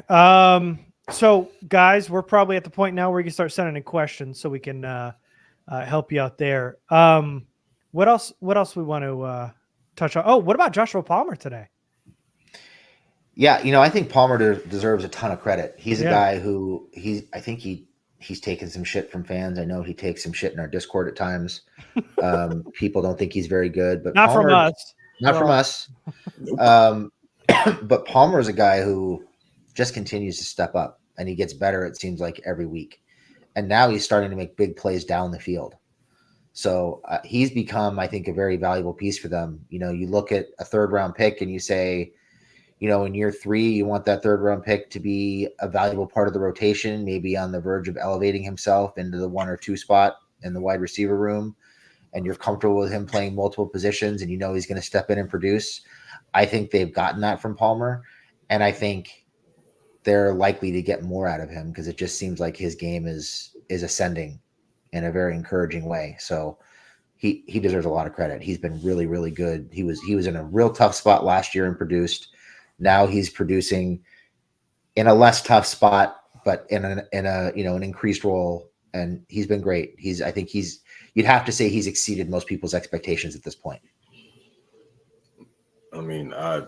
So guys, we're probably at the point now where you can start sending in questions so we can help you out there. What else we want to touch on? Oh, what about Joshua Palmer today? Yeah, I think Palmer deserves a ton of credit. He's a guy who I think he's taken some shit from fans. I know he takes some shit in our Discord at times. People don't think he's very good, but Not Palmer, from us. not from us. Nope. But Palmer is a guy who just continues to step up, and he gets better, it seems like, every week. And now he's starting to make big plays down the field. So he's become, I think, a very valuable piece for them. You look at a 3rd round pick and you say, in year 3, you want that 3rd round pick to be a valuable part of the rotation, maybe on the verge of elevating himself into the 1 or 2 spot in the wide receiver room. And you're comfortable with him playing multiple positions and he's going to step in and produce. I think they've gotten that from Palmer. And I think they're likely to get more out of him because it just seems like his game is ascending in a very encouraging way. So he deserves a lot of credit. He's been really, really good. He was in a real tough spot last year and produced. Now he's producing in a less tough spot, but in an increased role, and he's been great. You'd have to say he's exceeded most people's expectations at this point. I mean, I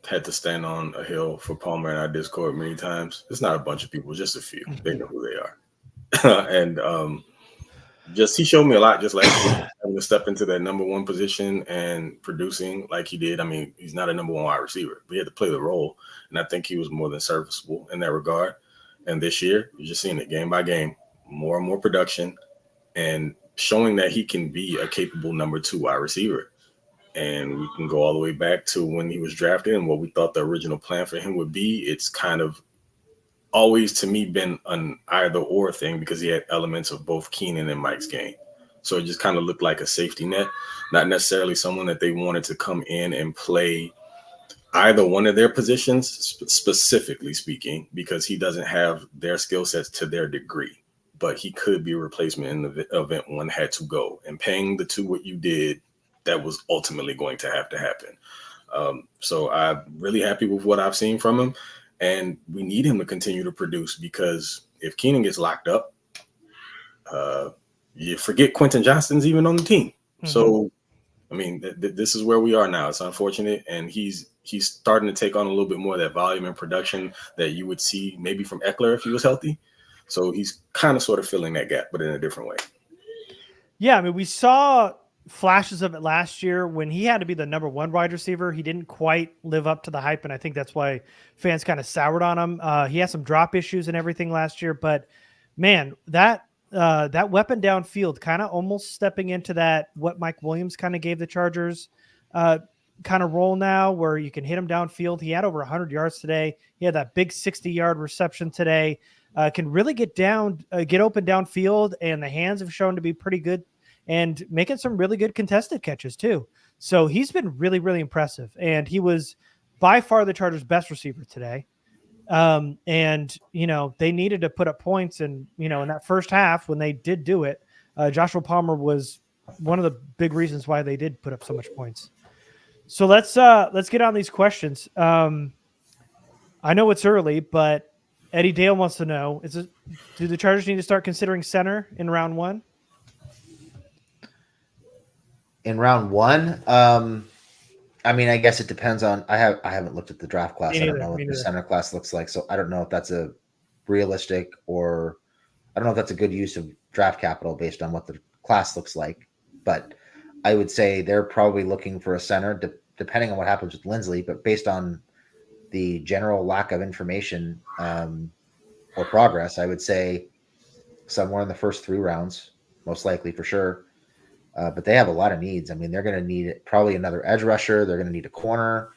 had to stand on a hill for Palmer in our Discord many times. It's not a bunch of people, just a few. They know who they are. And he showed me a lot just last year, having to step into that number 1 position and producing like he did. I mean, he's not a number 1 wide receiver, but he had to play the role. And I think he was more than serviceable in that regard. And this year, you're just seeing it game by game, more and more production and showing that he can be a capable number 2 wide receiver. And we can go all the way back to when he was drafted and what we thought the original plan for him would be. It's kind of always, to me, been an either or thing because he had elements of both Keenan and Mike's game. So it just kind of looked like a safety net, not necessarily someone that they wanted to come in and play either one of their positions, specifically speaking, because he doesn't have their skill sets to their degree. But he could be a replacement in the event one had to go. And paying the 2 what you did, that was ultimately going to have to happen. So I'm really happy with what I've seen from him. And we need him to continue to produce because if Keenan gets locked up, you forget Quentin Johnston's even on the team. Mm-hmm. So, I mean, this is where we are now. It's unfortunate. And he's starting to take on a little bit more of that volume and production that you would see maybe from Eckler if he was healthy. So he's kind of sort of filling that gap, but in a different way. Yeah, I mean, we saw flashes of it last year when he had to be the number 1 wide receiver. He didn't quite live up to the hype, and I think that's why fans kind of soured on him. He had some drop issues and everything last year, but man, that weapon downfield, kind of almost stepping into that what Mike Williams kind of gave the Chargers kind of role now, where you can hit him downfield. He had over 100 yards today. He had that big 60-yard reception today. Can really get open downfield, and the hands have shown to be pretty good and making some really good contested catches too. So he's been really, really impressive. And he was by far the Chargers' best receiver today. And, they needed to put up points. And, in that first half, when they did do it, Joshua Palmer was one of the big reasons why they did put up so much points. So let's get on these questions. I know it's early, but Eddie Dale wants to know, do the Chargers need to start considering center in round 1? In round 1, I mean, I guess it depends on. I haven't looked at the draft class. I don't know what the center class looks like, so I don't know if that's a realistic or I don't know if that's a good use of draft capital based on what the class looks like. But I would say they're probably looking for a center, depending on what happens with Lindsley. But based on the general lack of information or progress, I would say somewhere in the first 3 rounds, most likely for sure. But they have a lot of needs. I mean, they're going to need probably another edge rusher. They're going to need a corner.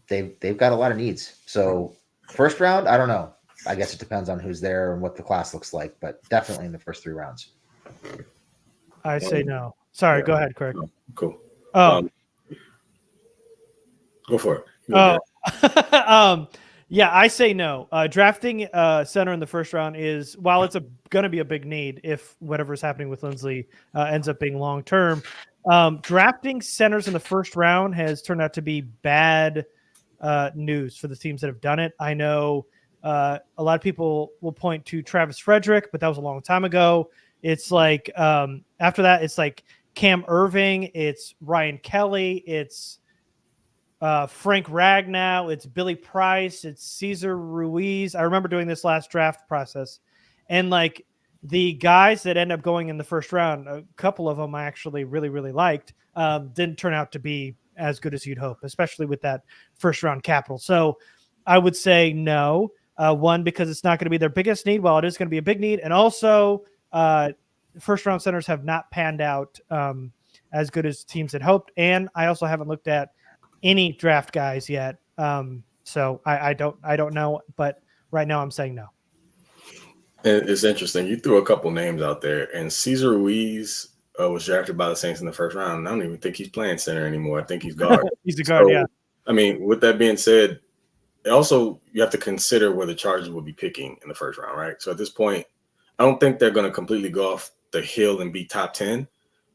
They've got a lot of needs. So first round, I don't know. I guess it depends on who's there and what the class looks like, but definitely in the first 3 rounds. I say no. Sorry, Yeah. go ahead, Craig. Oh, cool. Oh, Go for it. oh. Yeah, I say no. Drafting center in the first round is, while it's going to be a big need if whatever's happening with Lindsley ends up being long term, drafting centers in the first round has turned out to be bad news for the teams that have done it. I know a lot of people will point to Travis Frederick, but that was a long time ago. It's like after that, it's like Cam Irving, it's Ryan Kelly, it's Frank Ragnow, it's Billy Price, it's Cesar Ruiz. I remember doing this last draft process, and like the guys that end up going in the first round, a couple of them I actually really, really liked, didn't turn out to be as good as you'd hope, especially with that first round capital. So I would say no. One, because it's not going to be their biggest need, while it is going to be a big need, and also first round centers have not panned out as good as teams had hoped. And I also haven't looked at any draft guys yet. So I don't know, but right now I'm saying no. It's interesting. You threw a couple names out there, and Cesar Ruiz was drafted by the Saints in the first round. I don't even think he's playing center anymore. I think he's guard. He's a guard, So, yeah. I mean, with that being said, also you have to consider where the Chargers will be picking in the first round, right? So at this point, I don't think they're going to completely go off the hill and be top 10.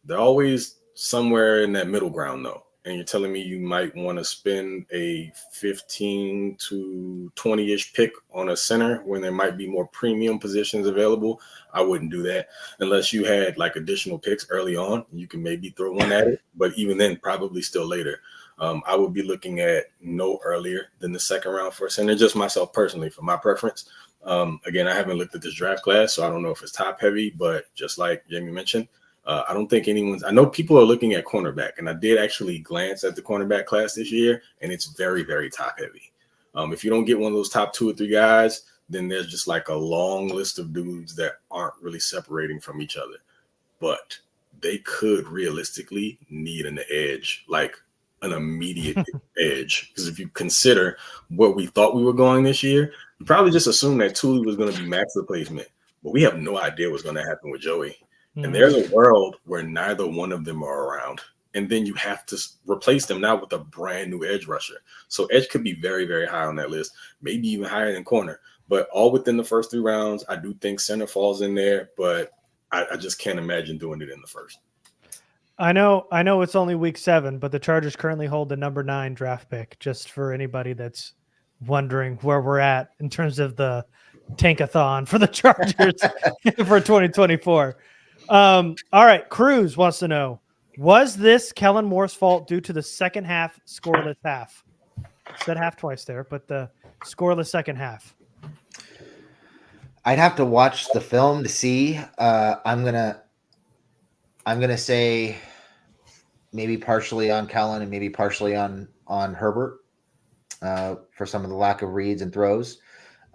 They're always somewhere in that middle ground, though. And you're telling me you might want to spend a 15 to 20-ish pick on a center when there might be more premium positions available. I wouldn't do that unless you had like additional picks early on. You can maybe throw one at it, but even then, probably still later. I would be looking at no earlier than the second round for a center, just myself personally, for my preference. Again, I haven't looked at this draft class, so I don't know if it's top heavy, but just like Jamie mentioned, I don't think I know people are looking at cornerback, and I did actually glance at the cornerback class this year, and it's very, very top heavy. If you don't get one of those top 2 or 3 guys, then there's just like a long list of dudes that aren't really separating from each other. But they could realistically need an edge, like an immediate edge. Because if you consider what we thought we were going this year, you probably just assumed that Thule was going to be max replacement. But we have no idea what's going to happen with Joey. And there's a world where neither one of them are around. And then you have to replace them now with a brand new edge rusher. So edge could be very, very high on that list, maybe even higher than corner. But all within the first 3 rounds, I do think center falls in there, but I just can't imagine doing it in the first. I know it's only week 7, but the Chargers currently hold the number 9 draft pick, just for anybody that's wondering where we're at in terms of the tankathon for the Chargers for 2024. All right. Cruz wants to know, was this Kellen Moore's fault due to the second half scoreless half? Said half twice there, but the scoreless second half. I'd have to watch the film to see. I'm gonna say maybe partially on Kellen and maybe partially on Herbert for some of the lack of reads and throws.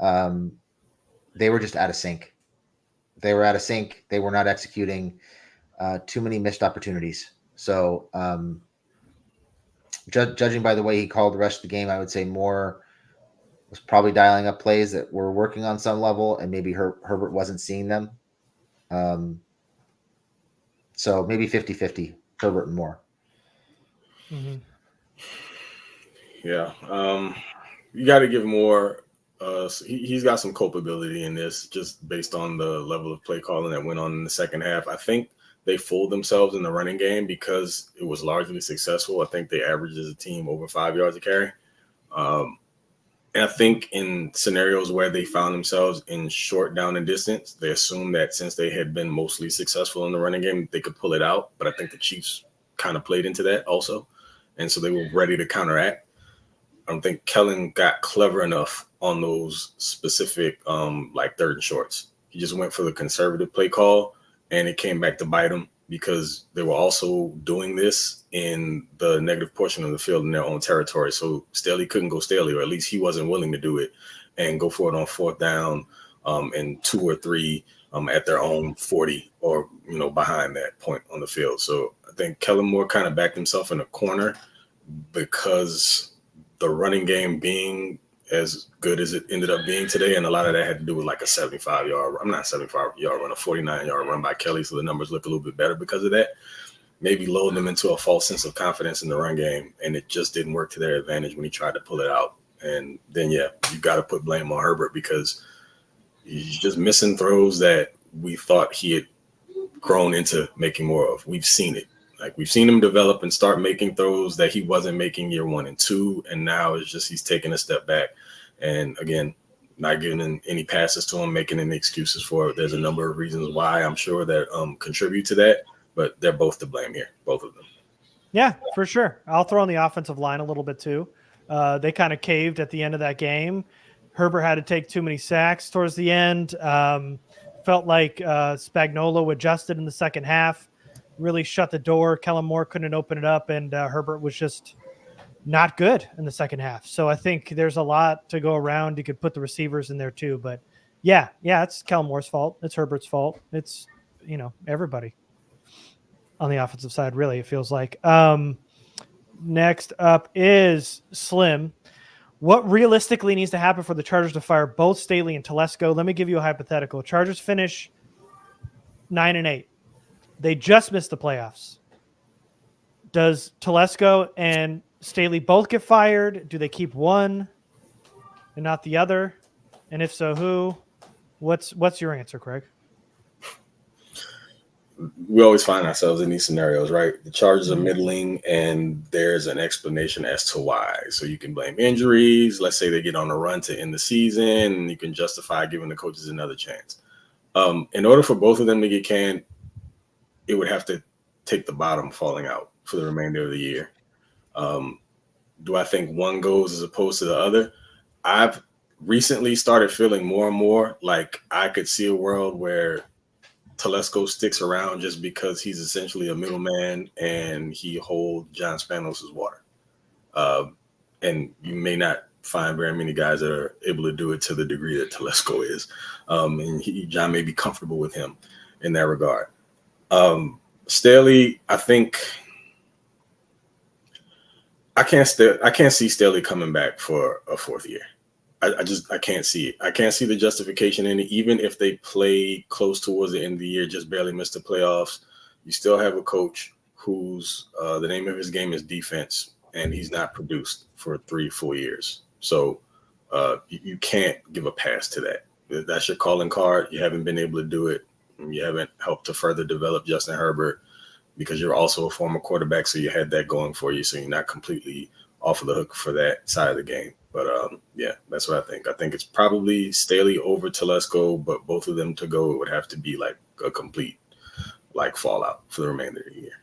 They were just out of sync. They were out of sync. They were not executing. Too many missed opportunities. So judging by the way he called the rest of the game, I would say Moore was probably dialing up plays that were working on some level, and maybe Herbert wasn't seeing them. So maybe 50-50, Herbert and Moore. Mm-hmm. Yeah. You got to give Moore he's got some culpability in this just based on the level of play calling that went on in the second half. I think they fooled themselves in the running game because it was largely successful. I think they averaged as a team over 5 yards a carry. And I think in scenarios where they found themselves in short down and distance, they assumed that since they had been mostly successful in the running game, they could pull it out. But I think the Chiefs kind of played into that also. And so they were ready to counteract. I don't think Kellen got clever enough on those specific like third and shorts. He just went for the conservative play call, and it came back to bite him because they were also doing this in the negative portion of the field in their own territory. So Staley couldn't go Staley, or at least he wasn't willing to do it and go for it on 4th down and 2 or 3 at their own 40 or, behind that point on the field. So I think Kellen Moore kind of backed himself in a corner because the running game being as good as it ended up being today, and a lot of that had to do with like a 75-yard run, a 49-yard run by Kelly, so the numbers look a little bit better because of that. maybe lulled them into a false sense of confidence in the run game, and it just didn't work to their advantage when he tried to pull it out. And then, yeah, you got to put blame on Herbert because he's just missing throws that we thought he had grown into making more of. We've seen it. Like, we've seen him develop and start making throws that he wasn't making year 1 and 2, and now it's just he's taking a step back. And again, not giving any passes to him, making any excuses for it. There's a number of reasons why I'm sure that contribute to that, but they're both to blame here, both of them. Yeah, for sure. I'll throw on the offensive line a little bit too. They kind of caved at the end of that game. Herbert had to take too many sacks towards the end. Felt like Spagnuolo adjusted in the second half, really shut the door. Kellen Moore couldn't open it up, and Herbert was just not good in the second half. So I think there's a lot to go around. You could put the receivers in there too, but yeah, it's Kellen Moore's fault. It's Herbert's fault. It's, everybody on the offensive side, really, it feels like. Next up is Slim. What realistically needs to happen for the Chargers to fire both Staley and Telesco? Let me give you a hypothetical. Chargers finish 9-8. They just missed the playoffs. Does Telesco and Staley both get fired? Do they keep one and not the other? And if so, who? What's your answer, Craig? We always find ourselves in these scenarios, right? The Chargers are middling, and there's an explanation as to why. So you can blame injuries. Let's say they get on a run to end the season, and you can justify giving the coaches another chance. In order for both of them to get canned, it would have to take the bottom falling out for the remainder of the year. Do I think one goes as opposed to the other? I've recently started feeling more and more like I could see a world where Telesco sticks around just because he's essentially a middleman and he holds John Spanos' water. And you may not find very many guys that are able to do it to the degree that Telesco is. And John may be comfortable with him in that regard. Staley, I think I can't see Staley coming back for a fourth year. I can't see it. I can't see the justification in it. Even if they play close towards the end of the year, just barely missed the playoffs, you still have a coach whose the name of his game is defense, and he's not produced for 3 full years. So you can't give a pass to that. That's your calling card. You haven't been able to do it. You haven't helped to further develop Justin Herbert because you're also a former quarterback, so you had that going for you. So you're not completely off of the hook for that side of the game. But, yeah, that's what I think. I think it's probably Staley over Telesco, but both of them to go, it would have to be like a complete fallout for the remainder of the year.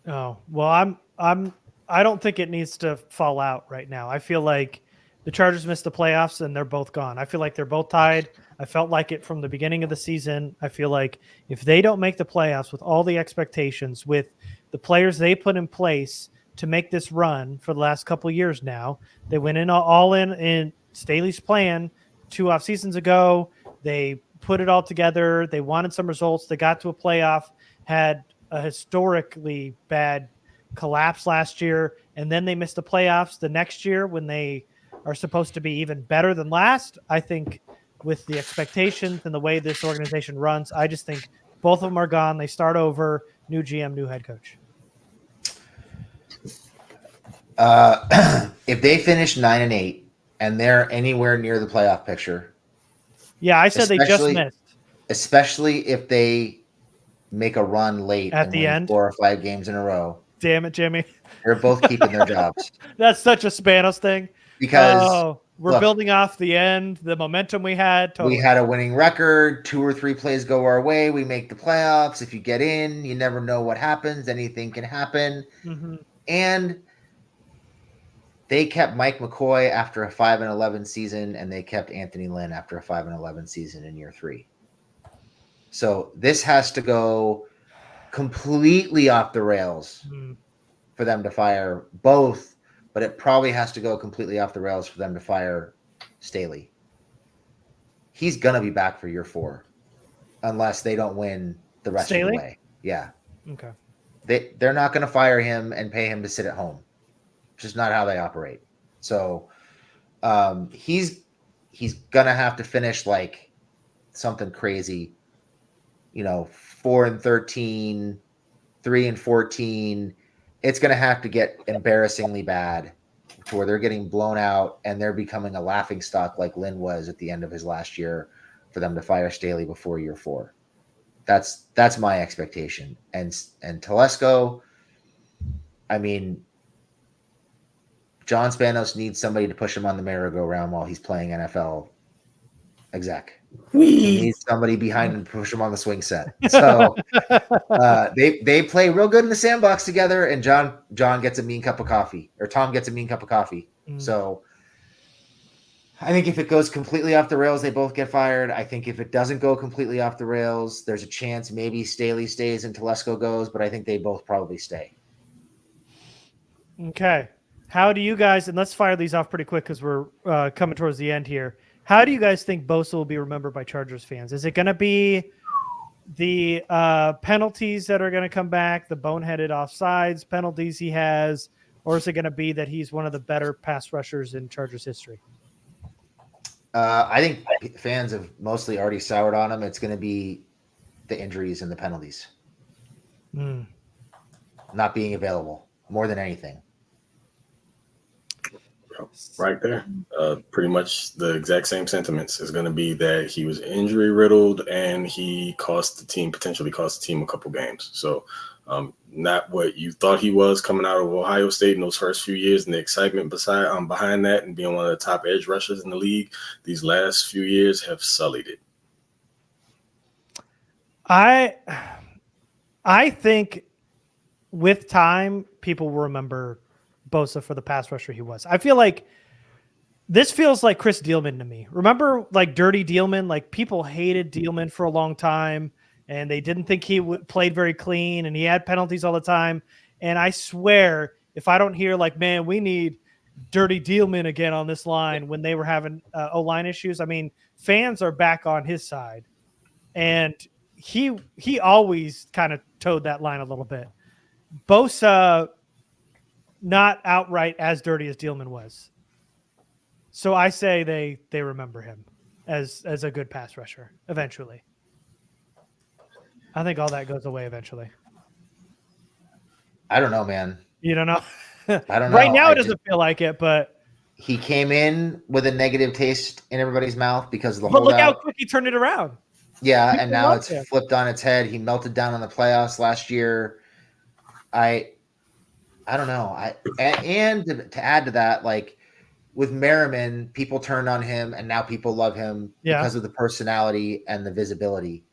Oh, well, I don't think it needs to fall out right now. I feel like the Chargers missed the playoffs and they're both gone. I feel like they're both tied. I felt like it from the beginning of the season. I feel like if they don't make the playoffs with all the expectations, with the players they put in place to make this run for the last couple of years now, they went in all in Staley's plan 2 off seasons ago. They put it all together. They wanted some results. They got to a playoff, had a historically bad collapse last year, and then they missed the playoffs the next year when they are supposed to be even better than last. I think with the expectations and the way this organization runs, I just think both of them are gone. They start over, new GM, new head coach. If they finish 9-8 and they're anywhere near the playoff picture, yeah, I said they just missed. Especially if they make a run late at and the win end, 4 or 5 games in a row. Damn it, Jimmy! They're both keeping their jobs. That's such a Spanos thing Because we're building off the end, the momentum we had. Totally. We had a winning record. 2 or 3 plays go our way. We make the playoffs. If you get in, you never know what happens. Anything can happen. Mm-hmm. And they kept Mike McCoy after a 5-11 season, and they kept Anthony Lynn after a 5-11 season in year 3. So this has to go completely off the rails for them to fire both, but it probably has to go completely off the rails for them to fire Staley. He's going to be back for year 4 unless they don't win the rest of the way. Yeah. Okay. They're not going to fire him and pay him to sit at home. It's just not how they operate. So he's going to have to finish like something crazy, 4-13, 3-14, it's going to have to get embarrassingly bad to where they're getting blown out and they're becoming a laughing stock like Lynn was at the end of his last year for them to fire Staley before year 4. That's my expectation. And Telesco, I mean, John Spanos needs somebody to push him on the merry-go-round while he's playing NFL exec. He needs somebody behind him to push him on the swing set. So they play real good in the sandbox together, and John gets a mean cup of coffee, or Tom gets a mean cup of coffee. So I think if it goes completely off the rails, they both get fired. I think if it doesn't go completely off the rails, there's a chance maybe Staley stays and Telesco goes, but I think they both probably stay. Okay. How do you guys, and let's fire these off pretty quick because we're coming towards the end here. How do you guys think Bosa will be remembered by Chargers fans? Is it going to be the penalties that are going to come back, the boneheaded offsides penalties he has, or is it going to be that he's one of the better pass rushers in Chargers history? I think fans have mostly already soured on him. It's going to be the injuries and the penalties. Not being available more than anything. Right there. Pretty much the exact same sentiments. Is going to be that he was injury riddled and he potentially cost the team a couple games. So not what you thought he was coming out of Ohio State in those first few years, and the excitement behind that and being one of the top edge rushers in the league. These last few years have sullied it. I think with time, people will remember Bosa for the pass rusher he was. I feel like this feels like Chris Dielman to me. Remember, like Dirty Dielman? Like people hated Dielman for a long time, and they didn't think he played very clean, and he had penalties all the time. And I swear, if I don't hear like, man, we need Dirty Dielman again on this line when they were having O-line issues. I mean, fans are back on his side, and he always kind of towed that line a little bit. Bosa, not outright as dirty as Dielman was. So I say they remember him as a good pass rusher eventually. I think all that goes away eventually. I don't know, man. You don't know? I don't know. Right now it doesn't feel like it, but he came in with a negative taste in everybody's mouth because of the but holdout. look how quick he turned it around. Yeah, People and now love it's him. flipped on its head. He melted down in the playoffs last year. I don't know. And to add to that, like with Merriman, people turned on him, and now people love him because of the personality and the visibility.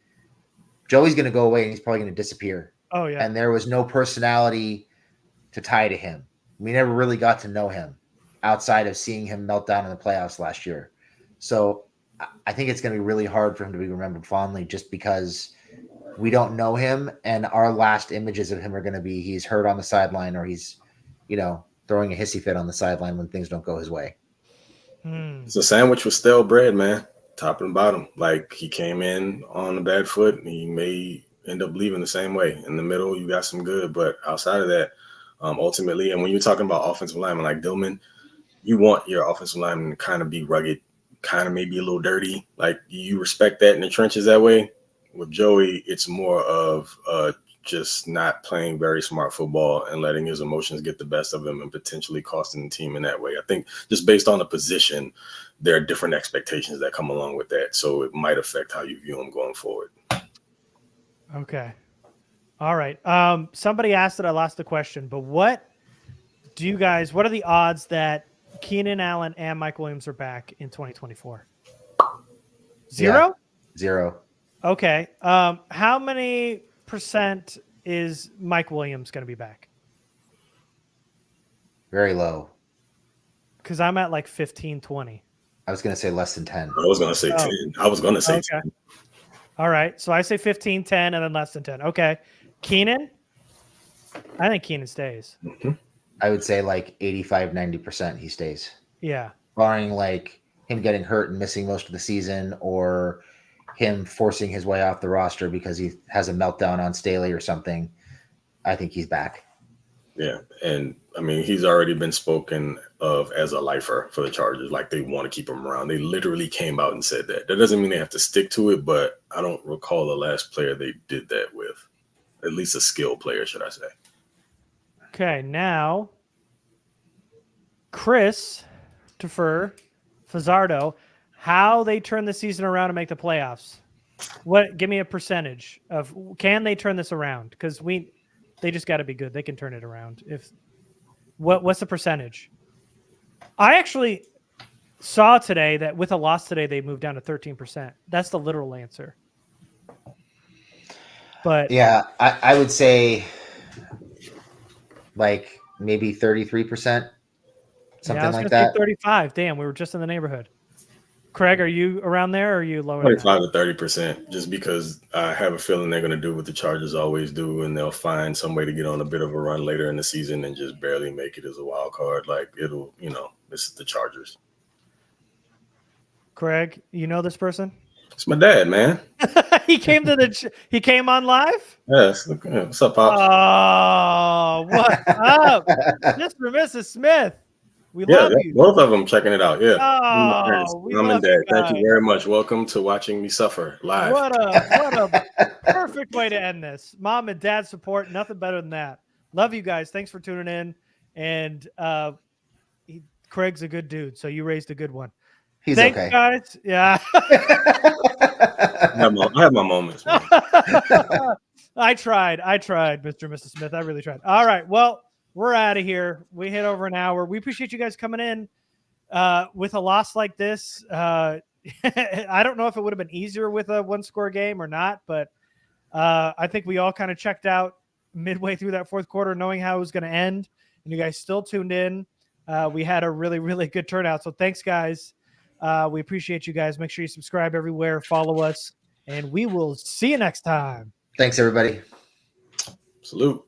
Joey's going to go away, and he's probably going to disappear. Oh yeah. And there was no personality to tie to him. We never really got to know him outside of seeing him melt down in the playoffs last year. So I think it's going to be really hard for him to be remembered fondly just because we don't know him, and our last images of him are going to be he's hurt on the sideline or he's, throwing a hissy fit on the sideline when things don't go his way. It's a sandwich with stale bread, man. Top and bottom. Like he came in on a bad foot and he may end up leaving the same way. In the middle, you got some good, but outside of that, ultimately, and when you're talking about offensive linemen like Dillman, you want your offensive lineman to kind of be rugged, kind of maybe a little dirty. Like you respect that in the trenches that way. With Joey, it's more of just not playing very smart football and letting his emotions get the best of him and potentially costing the team in that way. I think just based on the position, there are different expectations that come along with that. So it might affect how you view him going forward. Okay. All right. Somebody asked that I lost the question, but what are the odds that Keenan Allen and Mike Williams are back in 2024? Zero? Yeah, 0. Okay. How many percent is Mike Williams going to be back? Very low. Because I'm at like 15, 20. I was going to say less than 10. I was going to say 10. I was going to say 10. All right. So I say 15, 10, and then less than 10. Okay. Keenan? I think Keenan stays. Mm-hmm. I would say like 85, 90% he stays. Yeah. Barring like him getting hurt and missing most of the season or him forcing his way off the roster because he has a meltdown on Staley or something, I think he's back. Yeah. And I mean, he's already been spoken of as a lifer for the Chargers. Like they want to keep him around. They literally came out and said that. That doesn't mean they have to stick to it, but I don't recall the last player they did that with. at least a skilled player, should I say. Okay, now Christopher Fazzardo, how they turn the season around and make the playoffs. Give me a percentage of, can they turn this around? Because they just got to be good. They can turn it around. What's the percentage? I actually saw today that with a loss today, they moved down to 13%. That's the literal answer. But yeah, I would say like maybe 33%, something I was like gonna that. say 35. Damn, we were just in the neighborhood. Craig, are you around there or are you lower? 25 to 30%, just because I have a feeling they're going to do what the Chargers always do, and they'll find some way to get on a bit of a run later in the season and just barely make it as a wild card. Like it'll, this is the Chargers. Craig, you know this person? It's my dad, man. He came on live? Yes. What's up, Pops? Oh, what's up? Mr. and Mrs. Smith. We love you. Both of them checking it out. Yeah. We Mom love and Dad, you thank you guys. very much. Welcome to watching me suffer live. What a perfect way to end this. Mom and dad support, nothing better than that. Love you guys. Thanks for tuning in. And Craig's a good dude, so you raised a good one. He's Thanks, okay. guys. Yeah. I have my moments, man. I tried, Mr. and Mrs. Smith. I really tried. All right. Well, we're out of here. We hit over an hour. We appreciate you guys coming in with a loss like this. I don't know if it would have been easier with a one-score game or not, but I think we all kind of checked out midway through that fourth quarter, knowing how it was going to end, and you guys still tuned in. We had a really, really good turnout. So thanks, guys. We appreciate you guys. Make sure you subscribe everywhere, follow us, and we will see you next time. Thanks, everybody. Salute.